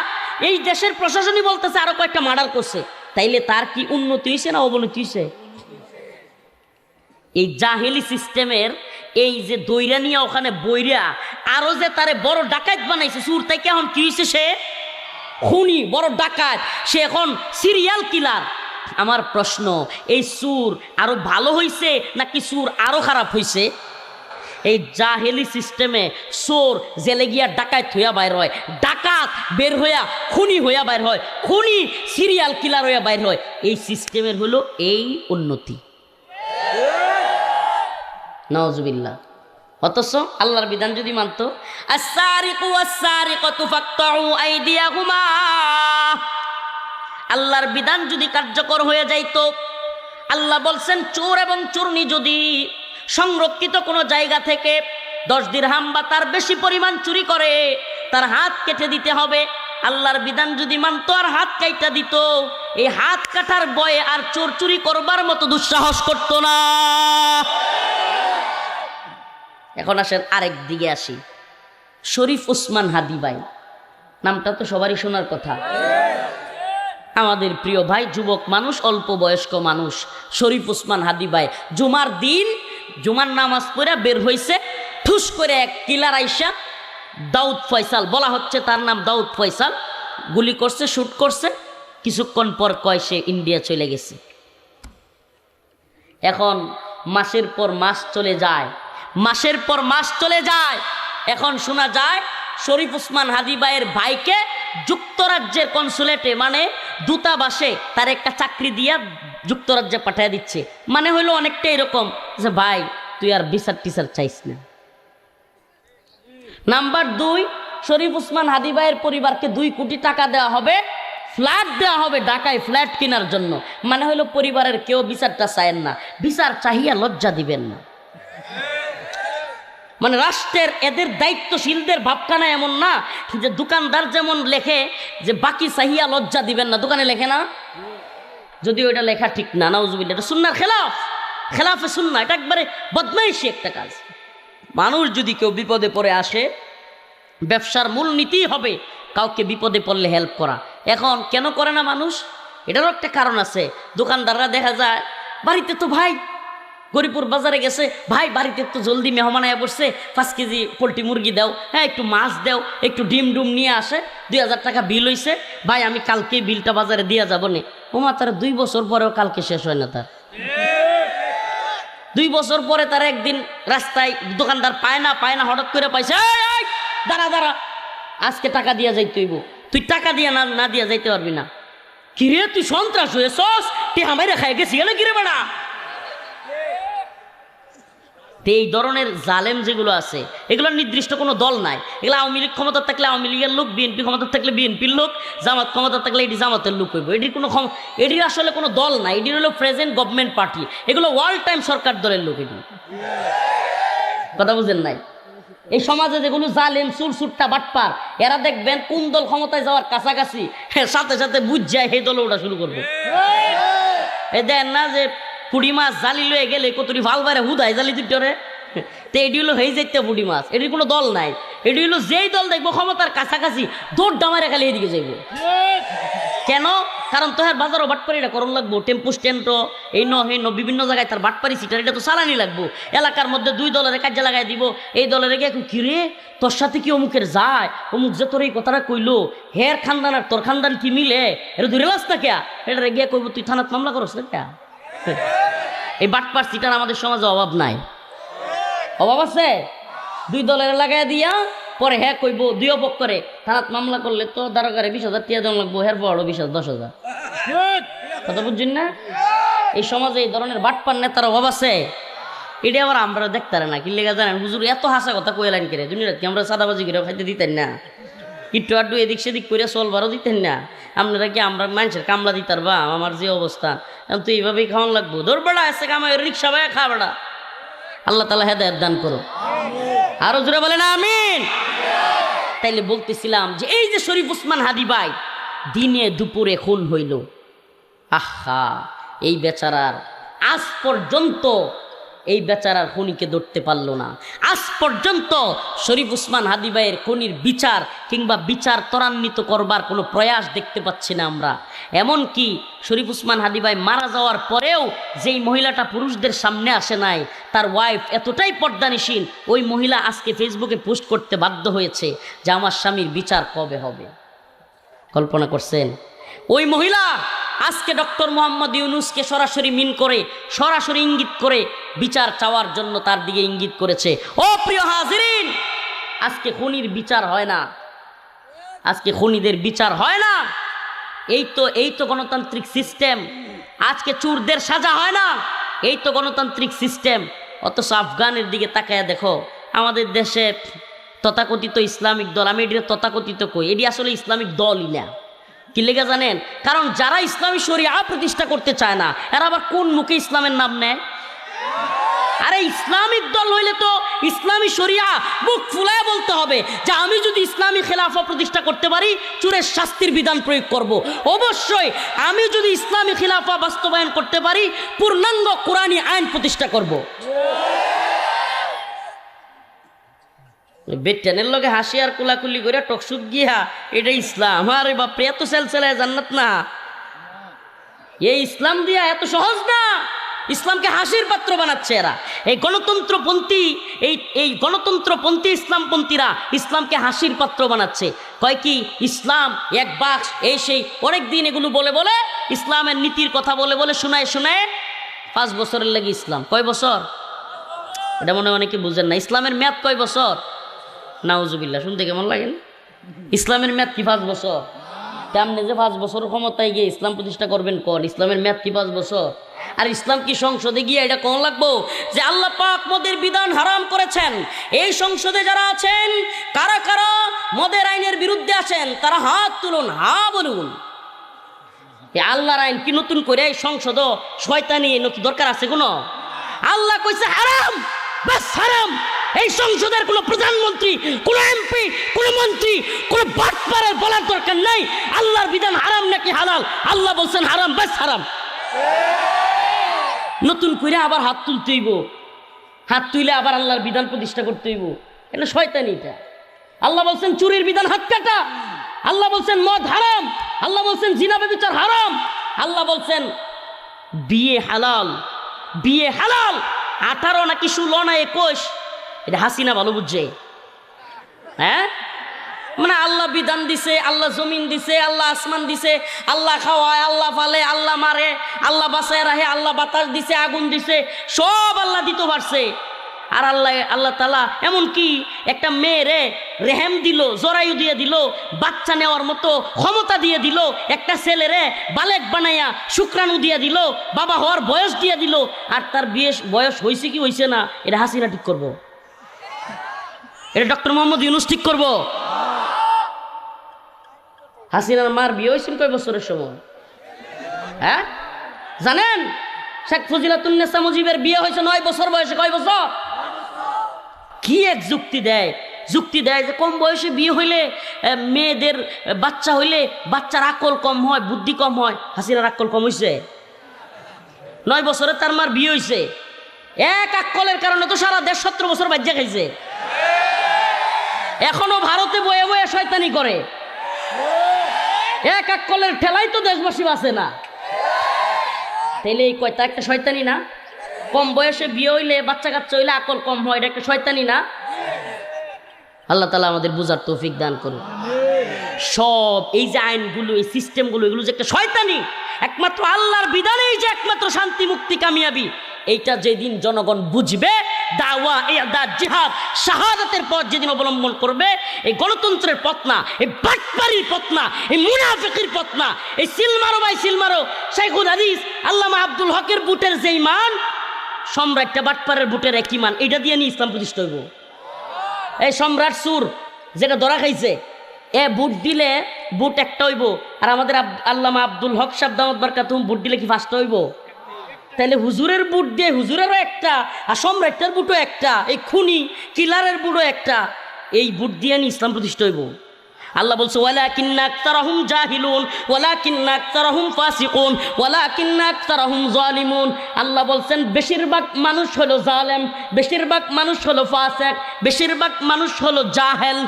এই দেশের প্রশাসনই বলতেছে আরো কয়েকটা মার্ডার করছে। তাইলে তার কি উন্নতি হয়েছে না অবনতি হয়েছে? এই জাহেলি সিস্টেমের এই যে দইরা নিয়ে ওখানে বইরা আরো যে তারে বড় ডাকাত বানাইছে, সুর থেকে এখন কি হয়েছে? সে খুনি, বড় ডাকাত, সে এখন সিরিয়াল কিলার। আমার প্রশ্ন, এই সুর আরো ভালো হইছে নাকি সুর আরো খারাপ হইছে? এই জাহেলি সিস্টেমে চোর জেলে গিয়া ডাকাত হইয়া বাইর হয়, ডাকাত বের হইয়া খুনি হইয়া বাইর হয়, খুনি সিরিয়াল কিলার হইয়া বাইর হয়। এই সিস্টেমের হলো এই উন্নতি। নাউজুবিল্লাহ। অথচ আল্লাহর বিধান যদি মানতো, আস-সারিকু ওয়াস-সারিকাতু ফাকতাউ আইদিয়াহুমা, আল্লাহর বিধান যদি কার্যকর হয়ে যাইতো, আল্লাহ বলছেন চোর এবং চোরনি যদি সংরক্ষিত কোনো জায়গা থেকে 10 দিরহাম বা তার বেশি পরিমাণ চুরি করে, তার হাত কেটে দিতে হবে। আল্লাহর বিধান যদি মানতো আর হাত কাইটা দিত, এই হাত কাটার ভয়ে আর চোর চুরি করবার মতো দুঃসাহস করতো না। এখন আসেন আরেক দিকে আসি। শরীফ ওসমান হাদি ভাই, নামটা তো সবারই শোনার কথা। আমাদের প্রিয় ভাই, যুবক মানুষ, অল্প বয়স্ক মানুষ, শরীফ ওসমান হাদি ভাই জুমার দিন জুমার নামাজ পড়ে বের হয়েছে, ঠুস করে এক কিলার আইসা দাউদ ফয়সাল, বলা হচ্ছে তার নাম দাউদ ফয়সাল, গুলি করছে, শুট করছে, কিছুক্ষণ পর কয় সে ইন্ডিয়া চলে গেছে। এখন মাসের পর মাস চলে যায়, মাসের পর মাস চলে যায়। এখন শোনা যায় শরীফ ওসমান হাদি ভাইয়ের ভাইকে যুক্তরাজ্যের কনসুলেটে মানে দূতাবাসে তার একটা চাকরি দিয়া যুক্তরাজ্যে পাঠিয়ে দিচ্ছে। মানে হইলো অনেকটা এরকম যে ভাই তুই আর বিচার টিচার চাইস না। নাম্বার 2, শরীফ ওসমান হাদি ভাইয়ের পরিবারকে 2 কোটি টাকা দেওয়া হবে, ফ্ল্যাট দেওয়া হবে ঢাকায় ফ্ল্যাট কেনার জন্য। মানে হইলো পরিবারের কেউ বিচারটা চায়েন না, বিচার চাহিয়া লজ্জা দিবেন না। মানে রাষ্ট্রের এদের দায়িত্বশীলদের ভাবখানা এমন না যে দোকানদার যেমন লেখে যে বাকি চাহিয়া লজ্জা দিবেন না, দোকানে লেখে না, যদিও এটা লেখা ঠিক না, নাউজুবিল্লাহ, এটা সুন্নাহর খেলাফ, খেলাফে সুন্নাহ, এটা একবারে বদমাইশি একটা কাজ। মানুষ যদি কেউ বিপদে পড়ে আসে, ব্যবসার মূল নীতি হবে কাউকে বিপদে পড়লে হেল্প করা। এখন কেন করে না মানুষ, এটারও একটা কারণ আছে। দোকানদাররা দেখা যায় বাড়িতে তো ভাই গরিপুর বাজারে গেছে, ভাই বাড়িতে তো জলদি মেহমান আয়া পড়ছে, 5 কেজি পোলট্রি মুরগি দাও, হ্যাঁ একটু মাছ দাও, একটু ডিম ডুম নিয়ে আসে, 2000 টাকা বিল হইছে, ভাই আমি কালকে বিলটা বাজারে দিয়ে যাবো নে। ওমা তার 2 বছর পরেও কালকে শেষ হয় না তার। 2 বছর পরে তার একদিন রাস্তায় দোকানদার পায় না হঠাৎ করে পাইছে, এই দাঁড়া আজকে টাকা দিয়া যাইতে হইব, তুই টাকা দিয়া না দিয়া যাইতে পারবি না। কিরে তুই সন্ত্রাস হয়েছস, তুই আমায় খাই গেছি গেলে কিরে বেড়া। এই ধরনের জালেম যেগুলো আছে এগুলোর নির্দিষ্ট কোনো দল নাই। এগুলো আওয়ামী লীগ ক্ষমতা থাকলে আওয়ামী লীগের লোক, বিএনপি ক্ষমতা থাকলে বিএনপির লোক, জামাত ক্ষমতা থাকলে এটি জামাতের লোক হইব। এটির আসলে কোনো দল নাই, এটি হলো প্রেজেন্ট গভর্নমেন্ট পার্টি, এগুলো ওয়াল টাইম সরকার দলের লোক। এটি কথা বুঝেন নাই? এই সমাজে যেগুলো জালেম সুরসুট্টা বাটপার, এরা দেখবেন কোন দল ক্ষমতায় যাওয়ার কাছাকাছি সাথে সাথে বুঝ যায় সেই দলে ওটা শুরু করবে। এই দেন না যে পুঁটি মাছ জালি লয়ে গেলে কতটি ভাল বাইরে হুদায় জালি দুটোরে, তো এটি হলো হয়ে যাইতে পুঁটি মাছ। এটির কোনো দল নাই, এটি হলো যেই দল দেখবো ক্ষমতার কাছাকাছি দৌড় ডামারে খালি এদিকে যাইব। কেন? কারণ তো হ্যাঁ বাজারও বাটপারিটা করণ লাগবো, টেম্পু স্ট্যান্ডও এই ন বিভিন্ন জায়গায় তার বাটপারি সিটার এটা তো চালানি লাগবো। এলাকার মধ্যে 2 দলের কাজে লাগাই দিব, এই দলের গিয়ে কিরে তোর সাথে কি অমুকের যায়, অমুক যে তোর এই কথাটা কইলো, হের খানদান আর তোর খানদান কি মিলে, এটা তুই রেলাস না কেয়া, এটা গিয়ে কইব তুই থানাত মামলা করস না কেয়া। এই বাটপার সিটার আমাদের সমাজে অভাব নাই, অভাব আছে। 2 দলের লাগাই দিয়া পরে হ্যাঁ কইব 2 পক্ষরে থানাত মামলা করলে তো দারোগারে 20,000 টিয়া দেওয়া লাগবো, হের বড় 10,000 কথা বুঝছেন না? এই সমাজে এই ধরনের বাটপার নেতার অভাব আছে। এটা আবার আমরা দেখতে না কি লেগে জানেন, হুজুর এত হাসা কথা কইলেন করে দুনিয়া কি আমরা সাদাবাজি করে খাইতে দিতেন না, একটু আড্ডু এদিক সেদিক করে চলবারও দিতেন না। আপনারা কি আমরা মানুষের কামলা দিতার বা আমার যে অবস্থা তো এইভাবেই খাওয়ান লাগবো, ধর বেড়া এসে কামাই রিক্সা ভাই খা বেড়া। আল্লাহ তাআলা হেদায়েত দান করো, আরো জোরে বলেন আমিন। তাইলে বলতেছিলাম যে এই যে শরীফ ওসমান হাদি ভাই দিনে দুপুরে খুন হইল, আহা এই বেচারার আজ পর্যন্ত এই বেচারার খুনিকে ধরতে পারলো না। আজ পর্যন্ত শরীফ ওসমান হাদি ভাইয়ের খুনির বিচার কিংবা বিচার ত্বরান্বিত করবার কোনো প্রয়াস দেখতে পাচ্ছি না আমরা। এমনকি শরীফ ওসমান হাদি ভাই মারা যাওয়ার পরেও যেই মহিলাটা পুরুষদের সামনে আসে নাই, তার ওয়াইফ এতটাই পর্দানিশীল, ওই মহিলা আজকে ফেসবুকে পোস্ট করতে বাধ্য হয়েছে যে আমার স্বামীর বিচার কবে হবে। কল্পনা করছেন? ওই মহিলা আজকে ডক্টর মোহাম্মদ ইউনূসকে সরাসরি মিন করে, সরাসরি ইঙ্গিত করে বিচার চাওয়ার জন্য তার দিকে ইঙ্গিত করেছে। ও প্রিয় হাজিরিন, আজকে খুনির বিচার হয় না, আজকে খুনিদের বিচার হয় না। এই তো গণতান্ত্রিক সিস্টেম। আজকে চোরদের সাজা হয় না, এই তো গণতান্ত্রিক সিস্টেম। অথচ আফগানের দিকে তাকায়া দেখো, আমাদের দেশে তথাকথিত ইসলামিক দল, আমি এটি তথাকথিত কই, এটি আসলে ইসলামিক দলই না। কি লেগে জানেন? কারণ যারা ইসলামী শরিয়া প্রতিষ্ঠা করতে চায় না, এরা আবার কোন মুখে ইসলামের নাম নেয়? আরে ইসলামিক দল হইলে তো ইসলামী শরিয়া মুখ ফুলায় বলতে হবে যে আমি যদি ইসলামী খেলাফা প্রতিষ্ঠা করতে পারি চোরের শাস্তির বিধান প্রয়োগ করব। অবশ্যই আমি যদি ইসলামী খেলাফা বাস্তবায়ন করতে পারি পূর্ণাঙ্গ কোরআনী আইন প্রতিষ্ঠা করব। বেটেনের লগে হাসি আর কুলাকুলি করে টকশুক গিয়া এটা ইসলাম, আরে বাপরে এত সেলসেলায় জান্নাত না, এই ইসলাম দিয়া এত সহজ না। ইসলামকে হাসির পাত্র বানাচ্ছে এরা। এই গণতন্ত্রপন্থী এই গণতন্ত্রপন্থী ইসলামপন্থীরা ইসলামকে হাসির পাত্র বানাচ্ছে। কয় কি ইসলাম এক বাক্স, এই সেই অনেক দিন এগুলো বলে বলে ইসলামের নীতির কথা বলে বলে শোনায় শোনায় 5 বছরের লাগে ইসলাম। কয় বছর? এটা মনে অনেকে বুঝেন না। ইসলামের মেয়াদ কয় বছর? নাউজুবিল্লাহ, শুনতে কেমন লাগেন? ইসলামের মেয়াদ কি 5 বছর? তেমনি যে 5 বছর ক্ষমতায় গিয়ে ইসলাম প্রতিষ্ঠা করবেন কোন? ইসলামের মেয়াদ কি 5 বছর? আর ইসলাম কি সংসদে গিয়ে এটা কোন লাগবো যে আল্লাহ পাক মদের বিধান হারাম করেছেন? এই সংসদে যারা আছেন, কারা কারা মদের আইনের বিরুদ্ধে আছেন তারা হাত তুলুন, হা বলুন। আল্লাহর আইন কি নতুন করে এই সংসদ শয়তানি নতুন দরকার আছে কোনো? আল্লাহ কইছে হারাম, বাস হারাম। এই সংসদের কোনো প্রধানমন্ত্রী, কোনো এমপি, কোনো মন্ত্রী, কোনো বাটপারের বলার দরকার নাই আল্লাহর বিধান হারাম নাকি হালাল। আল্লাহ বলছেন হারাম, বাস হারাম। নতুন করে আবার হাত তুলতে হইব, হাত তুলে আবার আল্লাহর বিধান প্রতিষ্ঠা করতে হইব। এটা শয়তানি। এটা আল্লাহ বলছেন চুরির বিধান হাত কাটা, আল্লাহ বলছেন মদ হারাম, আল্লাহ বলছেন জিনা ব্যভিচার হারাম, আল্লাহ বলছেন বিয়ে হালাল, বিয়ে হালাল। 18 নাকি 16 না 21, এটা হাসিনা ভালো বুঝছে। হ্যাঁ, মানে আল্লাহ বিধান দিছে, আল্লাহ জমিন দিছে, আল্লাহ আসমান দিছে, আল্লাহ খাওয়ায়, আল্লাহ ফালে, আল্লাহ মারে, আল্লাহ বাঁচায় রাখে, আল্লাহ বাতাস দিছে, আগুন দিছে, সব আল্লাহ দিতে পারছে। আর আল্লাহ তাআলা এমনকি একটা মেয়েরে রেহেম দিল, জরায়ু দিয়ে দিল, বাচ্চা নেওয়ার মতো ক্ষমতা দিয়ে দিল, একটা ছেলেরে বালেক বানাইয়া শুক্রাণু দিয়ে দিল, বাবা হওয়ার বয়স দিয়ে দিল। আর তার বয়স হয়েছে কি হয়েছে না এটা হাসিনা ঠিক করবো? এটা ডক্টর মোহাম্মদ ইউনূস ঠিক করবো? হাসিনার মার বিয়ে হয়েছিল কয় বছরের সময়? হ্যাঁ জানেন? শেখ ফজিলাতুন্নেসা মুজিবের বিয়ে হয়েছে 9 বছর বয়সে। কয় বছর? কি এক যুক্তি দেয়, যুক্তি দেয় যে কম বয়সে বিয়ে হইলে মেয়েদের বাচ্চা হইলে বাচ্চার আকল কম হয়, বুদ্ধি কম হয়। হাসিনার আকল কম হয়েছে? 9 বছরে তার মার বিয়ে হয়েছে। এক আকলের কারণে তো সারা দেশ 17 বছর বাজ্যা খাইছে। এখনো ভারতে বয়ে বয়ে শয়তানি করে। এক আকলের ঠেলাই তো দেশবাসী বাঁচে না। তাইলে এই কয়টা একটা শয়তানি না? কম বয়সে বিয়ে হইলে বাচ্চা কাচ্চা হইলে আকল কম হয়, এটা একটা শয়তানি না? আল্লাহ তাআলা আমাদের বুঝার তৌফিক দান করুন। সব এই যে আইনগুলো, এই সিস্টেমগুলো, এগুলো যে একটা শয়তানি। একমাত্র আল্লাহর বিধানেই যে একমাত্র শান্তি, মুক্তি, কামিয়াবি, এইটা যেদিন জনগণ বুঝবে, দাওয়া, ইরদাদ, জিহাদ, শাহাদাতের পথ যেদিন অবলম্বন করবে, এই গণতন্ত্রের পথ না, এই বাটপাড়ির পথ না, এই মুনাফিকের পথ না, এই সিলমারো ভাই সিলমারো শাইখুল হাদিস আল্লামা আব্দুল হকের বুটের যে ইমান, সম্রাটটা বাটপাড়ের বুটের এক ইমান, এটা দিয়ে নিয়ে ইসলাম প্রতিষ্ঠা হইব। এই সম্রাট সুর যেটা ধরা খাইছে, বুট দিলে বুট একটা হইব, আর আমাদের আল্লামা আব্দুল হক সাহেব দামাত বারকাতুহুম বুট দিলে কি 5টা হইব? তাহলে হুজুরের বুট দিয়ে হুজুরেরও একটা, আর সম্রাটের বুটও একটা, এই খুনি কিলারের বুটও একটা, এই বুট দিয়ে নি ইসলাম প্রতিষ্ঠা হইব। আল্লাহ বলছে ওয়ালাকিন্না আকতারাহুম জাহিলুন ওয়ালাকিন্না আকতারাহুম ফাসিকুন ওয়ালাকিন্না আকতারাহুম জালিমুন। আল্লাহ বলছেন বেশিরভাগ মানুষ হলো জালেম, বেশিরভাগ মানুষ হলো ফাসিক, বেশিরভাগ মানুষ হলো জাহেল।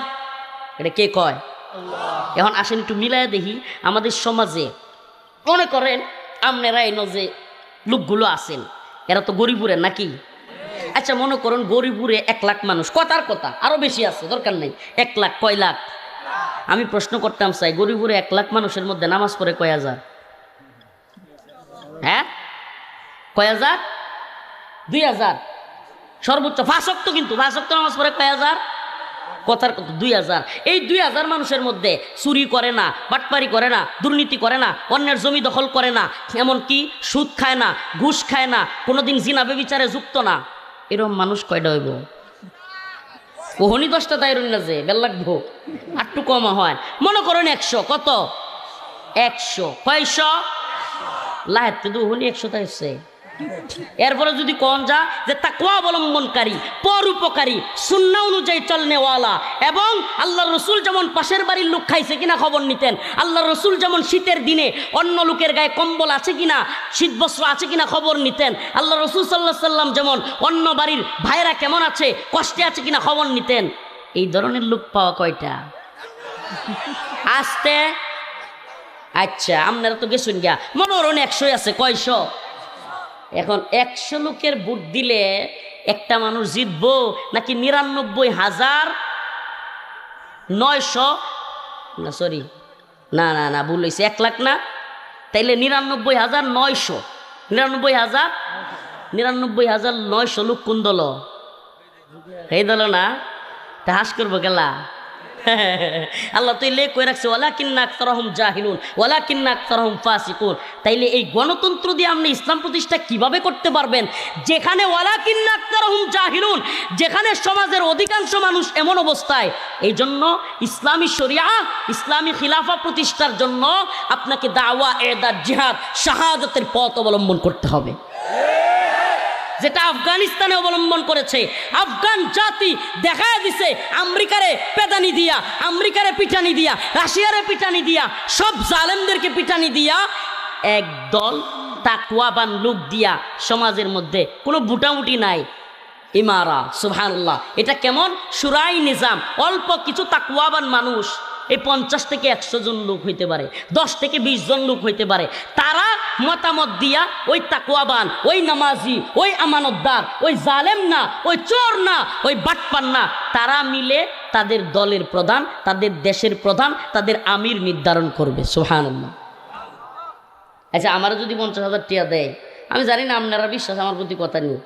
এটা কে কয়? আল্লাহ। এখন আসেন একটু মিলায় দেখি আমাদের সমাজে। মনে করেন আপনারা এই যে লোকগুলো আছেন, এরা তো গরিবুরের নাকি? আচ্ছা মনে করুন গরিবুরে 1 লাখ মানুষ, কথার কথা আরো বেশি আছে, দরকার নেই। 1 লাখ কয় লাখ? আমি প্রশ্ন করতাম চাই, গরিবুরে 1 লাখ মানুষের মধ্যে নামাজ পড়ে কয় হাজার? হ্যাঁ কয় হাজার? 2000 সর্বোচ্চ। 5 ওয়াক্ত, কিন্তু 5 ওয়াক্ত নামাজ পড়ে কয় হাজার? কথার কথা 2000। এই 2000 মানুষের মধ্যে চুরি করে না, বাটপারি করে না, দুর্নীতি করে না, অন্যের জমি দখল করে না, এমনকি সুদ খায় না, ঘুষ খায় না, কোনোদিন জিনা ব্যভিচারে যুক্ত না, এরকম মানুষ কয়টা হইব? ওহনি 10টা তাই রইল না যে বেল লাগবো, একটু কমা হয়। মনে করেন 100, কত? 100 কয়শো লাহেতে তো ওহনি 100 তাই হচ্ছে। এরপরে যদি কোন যা যে তাকওয়া অবলম্বনকারী, পরোপকারী, সুন্নাহ অনুযায়ী চলনেওয়ালা, এবং আল্লাহর রাসূল যেমন পাশের বাড়ির লোক খাইছে কিনা খবর নিতেন, আল্লাহর রাসূল যেমন শীতের দিনে অন্য লোকের গায়ে কম্বল আছে কিনা, শীতবস্ত্র আছে কিনা খবর নিতেন, আল্লাহর রাসূল সাল্লাল্লাহু আলাইহি সাল্লাম যেমন অন্য বাড়ির ভাইরা কেমন আছে, কষ্টে আছে কিনা খবর নিতেন। এই ধরনের লোক পাওয়া কয়টা? আসতে। আচ্ছা আপনারা তো গেছেন গিয়া, মনে করেন 100 আছে, কয়শো? এখন 100 লোকের ভোট দিলে একটা মানুষ জিতবো নাকি 99,900 না সরি না না না ভুল হয়েছে, 1 লাখ না, তাইলে 99,900 99,900 লোক কোন দল? এই দল না, তা হাস করবো গেলা। আল্লাহ তো লেখ করে রাখছে ওয়ালাকিন্না আকতারহুম জাহিলুন ওয়ালাকিন্না আকতারহুম ফাসিকুন। তাইলে এই গণতন্ত্র দিয়ে আপনি ইসলাম প্রতিষ্ঠা কিভাবে করতে পারবেন যেখানে ওয়ালাকিন্না আকতারহুম জাহিলুন, যেখানে সমাজের অধিকাংশ মানুষ এমন অবস্থায়? এই জন্য ইসলামী শরিয়া, ইসলামী খিলাফা প্রতিষ্ঠার জন্য আপনাকে দাওয়া, এদাদ, জিহাদ, শাহাদাতের পথ অবলম্বন করতে হবে, যেটা আফগানিস্তানে অবলম্বন করেছে। আফগান জাতি দেখায় দিছে আমেরিকারে পেদানি দিয়া, আমেরিকারে পিটানি দিয়া, রাশিয়ারে পিটানি দিয়া, সব জালেমদেরকে পিটানি দিয়া, একদল তাকওয়াবান লোক দিয়া সমাজের মধ্যে কোনো বুটামুটি নাই। ইমারা সুবহানাল্লাহ, এটা কেমন শুরাই নিজাম, অল্প কিছু তাকওয়াবান মানুষ, এই 50 থেকে 100 জন লোক হইতে পারে, 10 থেকে 20 জন লোক হইতে পারে, তারা মতামত দিয়া ওই তাকওয়াবান, ওই নামাজি, ওই আমানতদার, ওই জালেম না, ওই চোর না, ওই বাটপার না, তারা মিলে তাদের দলের প্রধান, তাদের দেশের প্রধান, তাদের আমির নির্ধারণ করবে। সুবহানাল্লাহ। আচ্ছা, আমারও যদি 50,000 টাকা দেয়, আমি জানি না আপনারা বিশ্বাস আমার প্রতি কথা নেই,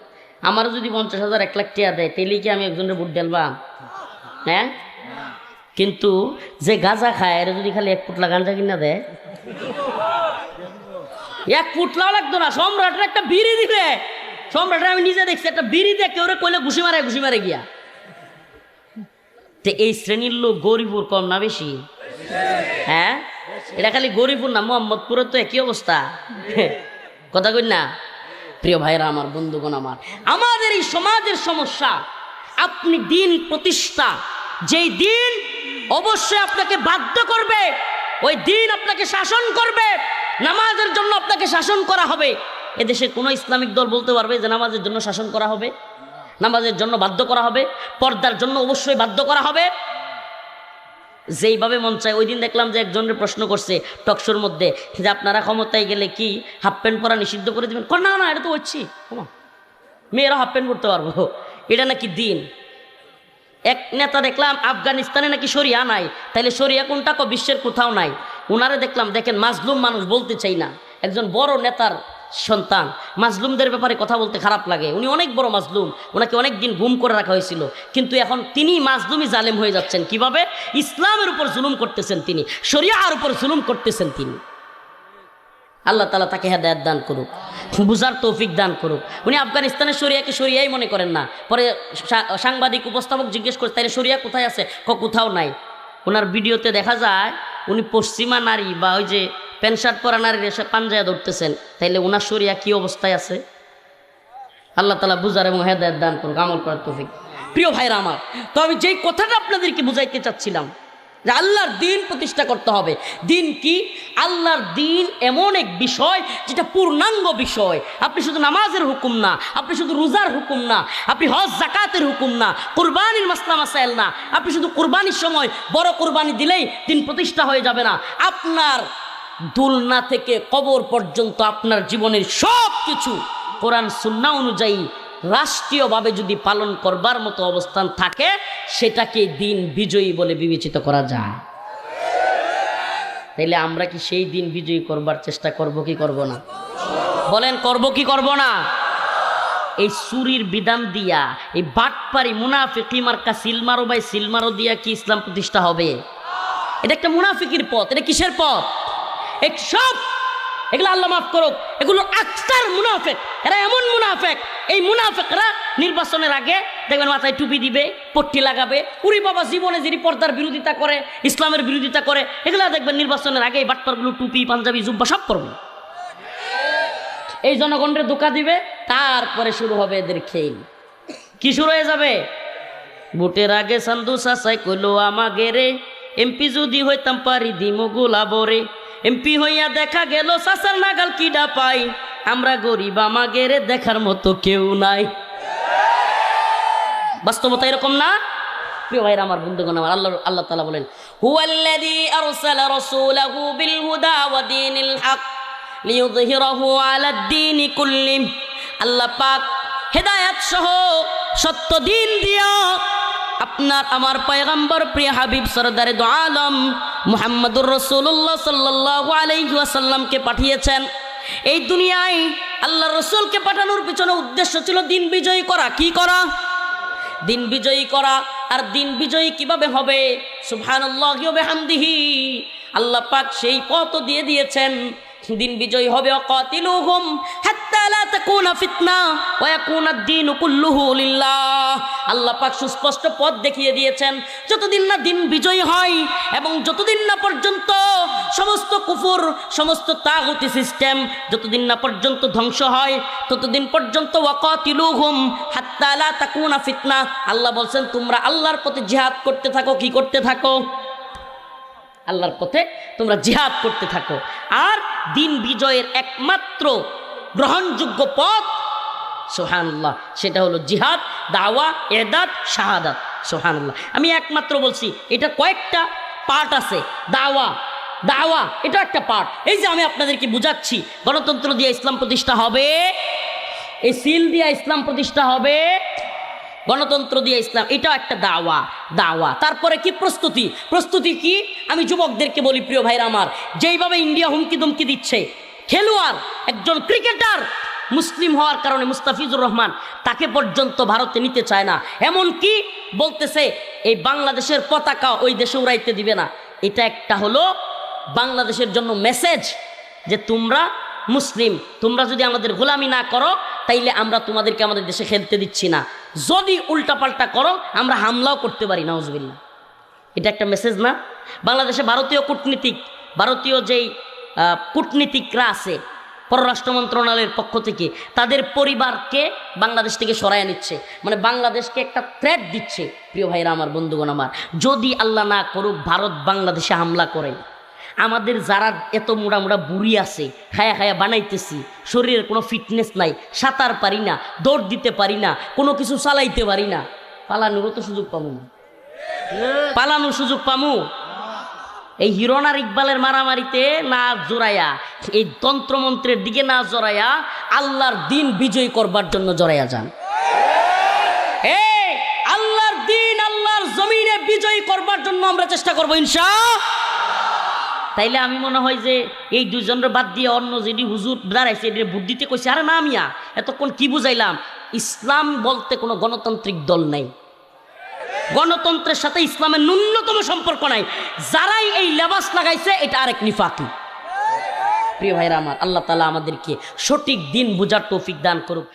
আমারও যদি 50,000 1 লাখ টাকা দেয়, তাইলে কি আমি একজনের ভোট ঢেলবা? হ্যাঁ, কিন্তু যে গাঁজা খায় এরা যদি খালি 1 ফুটলা গাঁজা কিনা দেয়, 1 ফুটলাও লাগতো না, সম্রাটের একটা বিড়ি দিলে, সম্রাটের আমি নিজে দেখছি একটা বিড়ি দিয়ে কেউ কইলে ঘুষি মারে গিয়া। তো এই শ্রেণীর লোক গরিবুর কম না বেশি? হ্যাঁ, এটা খালি গরিবুর না, মোহাম্মদপুরের তো একই অবস্থা, কথা কই না? প্রিয় ভাইরা আমার, বন্ধুগণ আমার, আমাদের এই সমাজের সমস্যা, আপনি দিন প্রতিষ্ঠা, যেই দিন অবশ্যই আপনাকে বাধ্য করবে, ওই দিন আপনাকে শাসন করবে, নামাজের জন্য আপনাকে শাসন করা হবে। এদেশে কোনো ইসলামিক দল বলতে পারবে যে নামাজের জন্য শাসন করা হবে, নামাজের জন্য বাধ্য করা হবে, পর্দার জন্য অবশ্যই বাধ্য করা হবে? যেইভাবে মন চায়। ওই দিন দেখলাম যে একজনের প্রশ্ন করছে টকশোর মধ্যে যে আপনারা ক্ষমতায় গেলে কি হাফ প্যান্ট পরা নিষিদ্ধ করে দেবেন? না না, এটা তো হচ্ছি, মেয়েরা হাফ প্যান্ট পরতে পারবো, এটা নাকি দিন। এক নেতা দেখলাম আফগানিস্তানে নাকি শরিয়া নাই, তাইলে শরিয়া কোনটা? বিশ্বের কোথাও নাই। ওনারে দেখলাম, দেখেন মাজলুম মানুষ, বলতে চাই না, একজন বড় নেতার সন্তান, মাজলুমদের ব্যাপারে কথা বলতে খারাপ লাগে, উনি অনেক বড় মাজলুম, ওনাকে অনেক দিন গুম করে রাখা হয়েছিল, কিন্তু এখন তিনি মাজলুমি জালেম হয়ে যাচ্ছেন। কিভাবে? ইসলামের উপর জুলুম করতেছেন তিনি, শরিয়ার উপর জুলুম করতেছেন তিনি। আল্লাহ তাআলা তাকে হেদায়েত দান করুক, বুঝার তৌফিক দান করুক। উনি আফগানিস্তানের শরিয়াকে শরিয়াই মনে করেন না। পরে সাংবাদিক উপস্থাপক জিজ্ঞেস করে তাইলে শরিয়া কোথায় আছে? কোথাও নাই। ওনার ভিডিওতে দেখা যায় উনি পশ্চিমা নারী বা ওই যে প্যান্ট শার্ট পরা নারীর এসে পাঞ্জায় ধরতেছেন, তাইলে ওনার শরিয়া কি অবস্থায় আছে? আল্লাহ তাআলা বুঝার এবং হেদায়েত দান করুক, আমল করার তৌফিক। প্রিয় ভাইরা আমার, তো আমি যেই কথাটা আপনাদেরকে বুঝাইতে চাচ্ছিলাম যে আল্লাহর দিন প্রতিষ্ঠা করতে হবে। দিন কি? আল্লাহর দিন এমন এক বিষয় যেটা পূর্ণাঙ্গ বিষয়। আপনি শুধু নামাজের হুকুম না, আপনি শুধু রোজার হুকুম না, আপনি হজ জাকাতের হুকুম না, কুরবানির মাসলা মাসাইল না, আপনি শুধু কুরবানির সময় বড় কুরবানি দিলেই দিন প্রতিষ্ঠা হয়ে যাবে না। আপনার দুলনা থেকে কবর পর্যন্ত আপনার জীবনের সব কিছু কোরআন সুন্নাহ অনুযায়ী রাষ্ট্রীয়ভাবে যদি পালন করবার মতো অবস্থান থাকে, সেটাকে দিন বিজয়ী বলে বিবেচিত করা যায়। তাইলে আমরা কি সেই দিন বিজয়ী করবার চেষ্টা করব কি করব না? বলেন, করব কি করব না? এই চুরির বিধান দিয়া, এই বাটপারি মুনাফিকি মার্কা সিলমারো ভাই সিলমারো দিয়া কি ইসলাম প্রতিষ্ঠা হবে? এটা একটা মুনাফিকির পথ। এটা কিসের পথ? এক সব এগুলো আল্লাহ মাফ করুক, এগুলো আকসার মুনাফিক। এরা এমন মুনাফিক, এই মুনাফিকরা নির্বাচনের আগে দেখবেন মাথায় টুপি দিবে, পট্টি লাগাবে, উরি বাবা জীবনে যিনি পর্দার বিরোধিতা করে, ইসলামের বিরোধিতা করে, এগুলো দেখবেন নির্বাচনের আগে এই বাটপারগুলো টুপি, পাঞ্জাবি, জুব্বা সব করবে, এই জনগণের ধোঁকা দিবে। তারপরে শুরু হবে এদের খেল। কি শুরু হয়ে যাবে? ভোটের আগে সান্দু সাসাই কইলো আমাগে রে, এমপি যদি হইতাম পারি দিমু গোলাবরে, এমপি হইয়া দেখা গেল সাসার নাগাল কিডা পাই, আমরা গরিব আমাগে রে দেখার মতো কেউ নাই। বাস্তবতা এরকম না? প্রিয় ভাইরা আমার, বন্ধুগণ আমার, আল্লাহ তাআলা বলেন হুয়াল্লাযী আরসালা রাসূলাহু বিল হুদা ওয়া দীনিল হক লিইয়ুযহিরাহু আলাদ দীনি কুল্লিহি আল্লাহ পাক হেদায়েত সহ সত্য দিন দিয়া আপনার আমার পয়গম্বর প্রিয় হাবিব সরদারে দো আলম মুহাম্মদুর রাসূলুল্লাহ সাল্লাল্লাহু আলাইহি ওয়াসাল্লামকে পাঠিয়েছেন। এই দুনিয়ায় আল্লাহ রসুলকে পাঠানোর পিছনে উদ্দেশ্য ছিল দিন বিজয়ী করা। কি করা? দিন বিজয়ী করা। আর দিন বিজয়ী কিভাবে হবে? সুবহানাল্লাহি ওয়া বিহামদিহি, আল্লাহ পাক সেই পথ দিয়ে দিয়েছেন। দিন বিজয়ী হবে ওয়াকাতিলুহুম হাত্তা লা তাকুনা ফিতনা ওয়া ইয়াকুনা আদ-দীনু কুল্লুহু লিল্লাহ। আল্লাহ পাক সুস্পষ্ট পথ দেখিয়ে দিয়েছেন। যতদিন না দিন বিজয়ী হয় এবং যতদিন না পর্যন্ত সমস্ত কুফর, সমস্ত তাগুতি সিস্টেম যতদিন না পর্যন্ত ধ্বংস হয়, ততদিন পর্যন্ত ওয়াকাতিলুহুম হাত্তা লা তাকুনা ফিতনা। আল্লাহ বলছেন তোমরা আল্লাহর পথে জিহাদ করতে থাকো। কি করতে থাকো? আল্লাহর পথে তোমরা জিহাদ করতে থাকো। আর দিন বিজয়ের একমাত্র গ্রহণযোগ্য পথ সুবহানাল্লাহ, সেটা হলো জিহাদ, দাওয়া, ইরদাদ, শাহাদাত। সুবহানাল্লাহ। আমি একমাত্র বলছি, এটা কয়েকটা পার্ট আছে। দাওয়া এটা একটা পার্ট। এই যে আমি আপনাদেরকে বুঝাচ্ছি, গণতন্ত্র দিয়ে ইসলাম প্রতিষ্ঠা হবে, এই সিল দিয়ে ইসলাম প্রতিষ্ঠা হবে, গণতন্ত্র দিয়ে ইসলাম, এটাও একটা দাওয়া। তারপরে কি? প্রস্তুতি কি? আমি যুবকদেরকে বলি, প্রিয় ভাইরা আমার, যেইভাবে ইন্ডিয়া হুমকি ধমকি দিচ্ছে, খেলোয়াড় একজন ক্রিকেটার মুসলিম হওয়ার কারণে মুস্তাফিজুর রহমান, তাকে পর্যন্ত ভারতে নিতে চায় না। এমন কি বলতেছে এই বাংলাদেশের পতাকা ওই দেশে উড়াইতে দিবে না। এটা একটা হলো বাংলাদেশের জন্য মেসেজ যে তোমরা মুসলিম, তোমরা যদি আমাদের গোলামি না করো তাইলে আমরা তোমাদেরকে আমাদের দেশে খেলতে দিচ্ছি না। যদি উল্টাপাল্টা করো আমরা হামলাও করতে পারি, নাউজুবিল্লাহ। এটা একটা মেসেজ না? বাংলাদেশে ভারতীয় যেই কূটনীতিকরা আছে পররাষ্ট্র মন্ত্রণালয়ের পক্ষ থেকে, তাদের পরিবারকে বাংলাদেশ থেকে সরায় নিচ্ছে, মানে বাংলাদেশকে একটা থ্রেট দিচ্ছে। প্রিয় ভাইরা আমার, বন্ধুগণ আমার, যদি আল্লাহ না করুক ভারত বাংলাদেশে হামলা করে, আমাদের যারা এত মোড়া বুড়ি আছে, খায়া বানাইতেছি, শরীরের কোনো ফিটনেস নাই, সাঁতার পারি না, দৌড় দিতে পারি না, কোনো কিছু চালাইতে পারি না, পালানোরও তো সুযোগ পামু না। পালানোর সুযোগ পামু এই হিরণ আর ইকবালের মারামারিতে না জোড়াইয়া, এই তন্ত্রমন্ত্রের দিকে না জড়াইয়া, আল্লাহর দিন বিজয়ী করবার জন্য জড়াইয়া যান। আল্লাহর দিন, আল্লাহর জমিনে বিজয়ী করবার জন্য আমরা চেষ্টা করবো ইনশাআল্লাহ। তাইলে আমি মনে হয় যে এই দুজনের বাদ দিয়ে অন্য যেটি হুজুর দাঁড়াইছে এটি ভোট দিতে কইছে, আরে না মিয়া, এতক্ষণ কি বুঝাইলাম? ইসলাম বলতে কোনো গণতান্ত্রিক দল নাই, গণতন্ত্রের সাথে ইসলামের ন্যূনতম সম্পর্ক নাই। যারাই এই লেবাস লাগাইছে এটা আরেক নিফাকি। প্রিয় ভাইরা আমার, আল্লাহ তাআলা আমাদেরকে সঠিক দিন বুঝার তৌফিক দান করুক।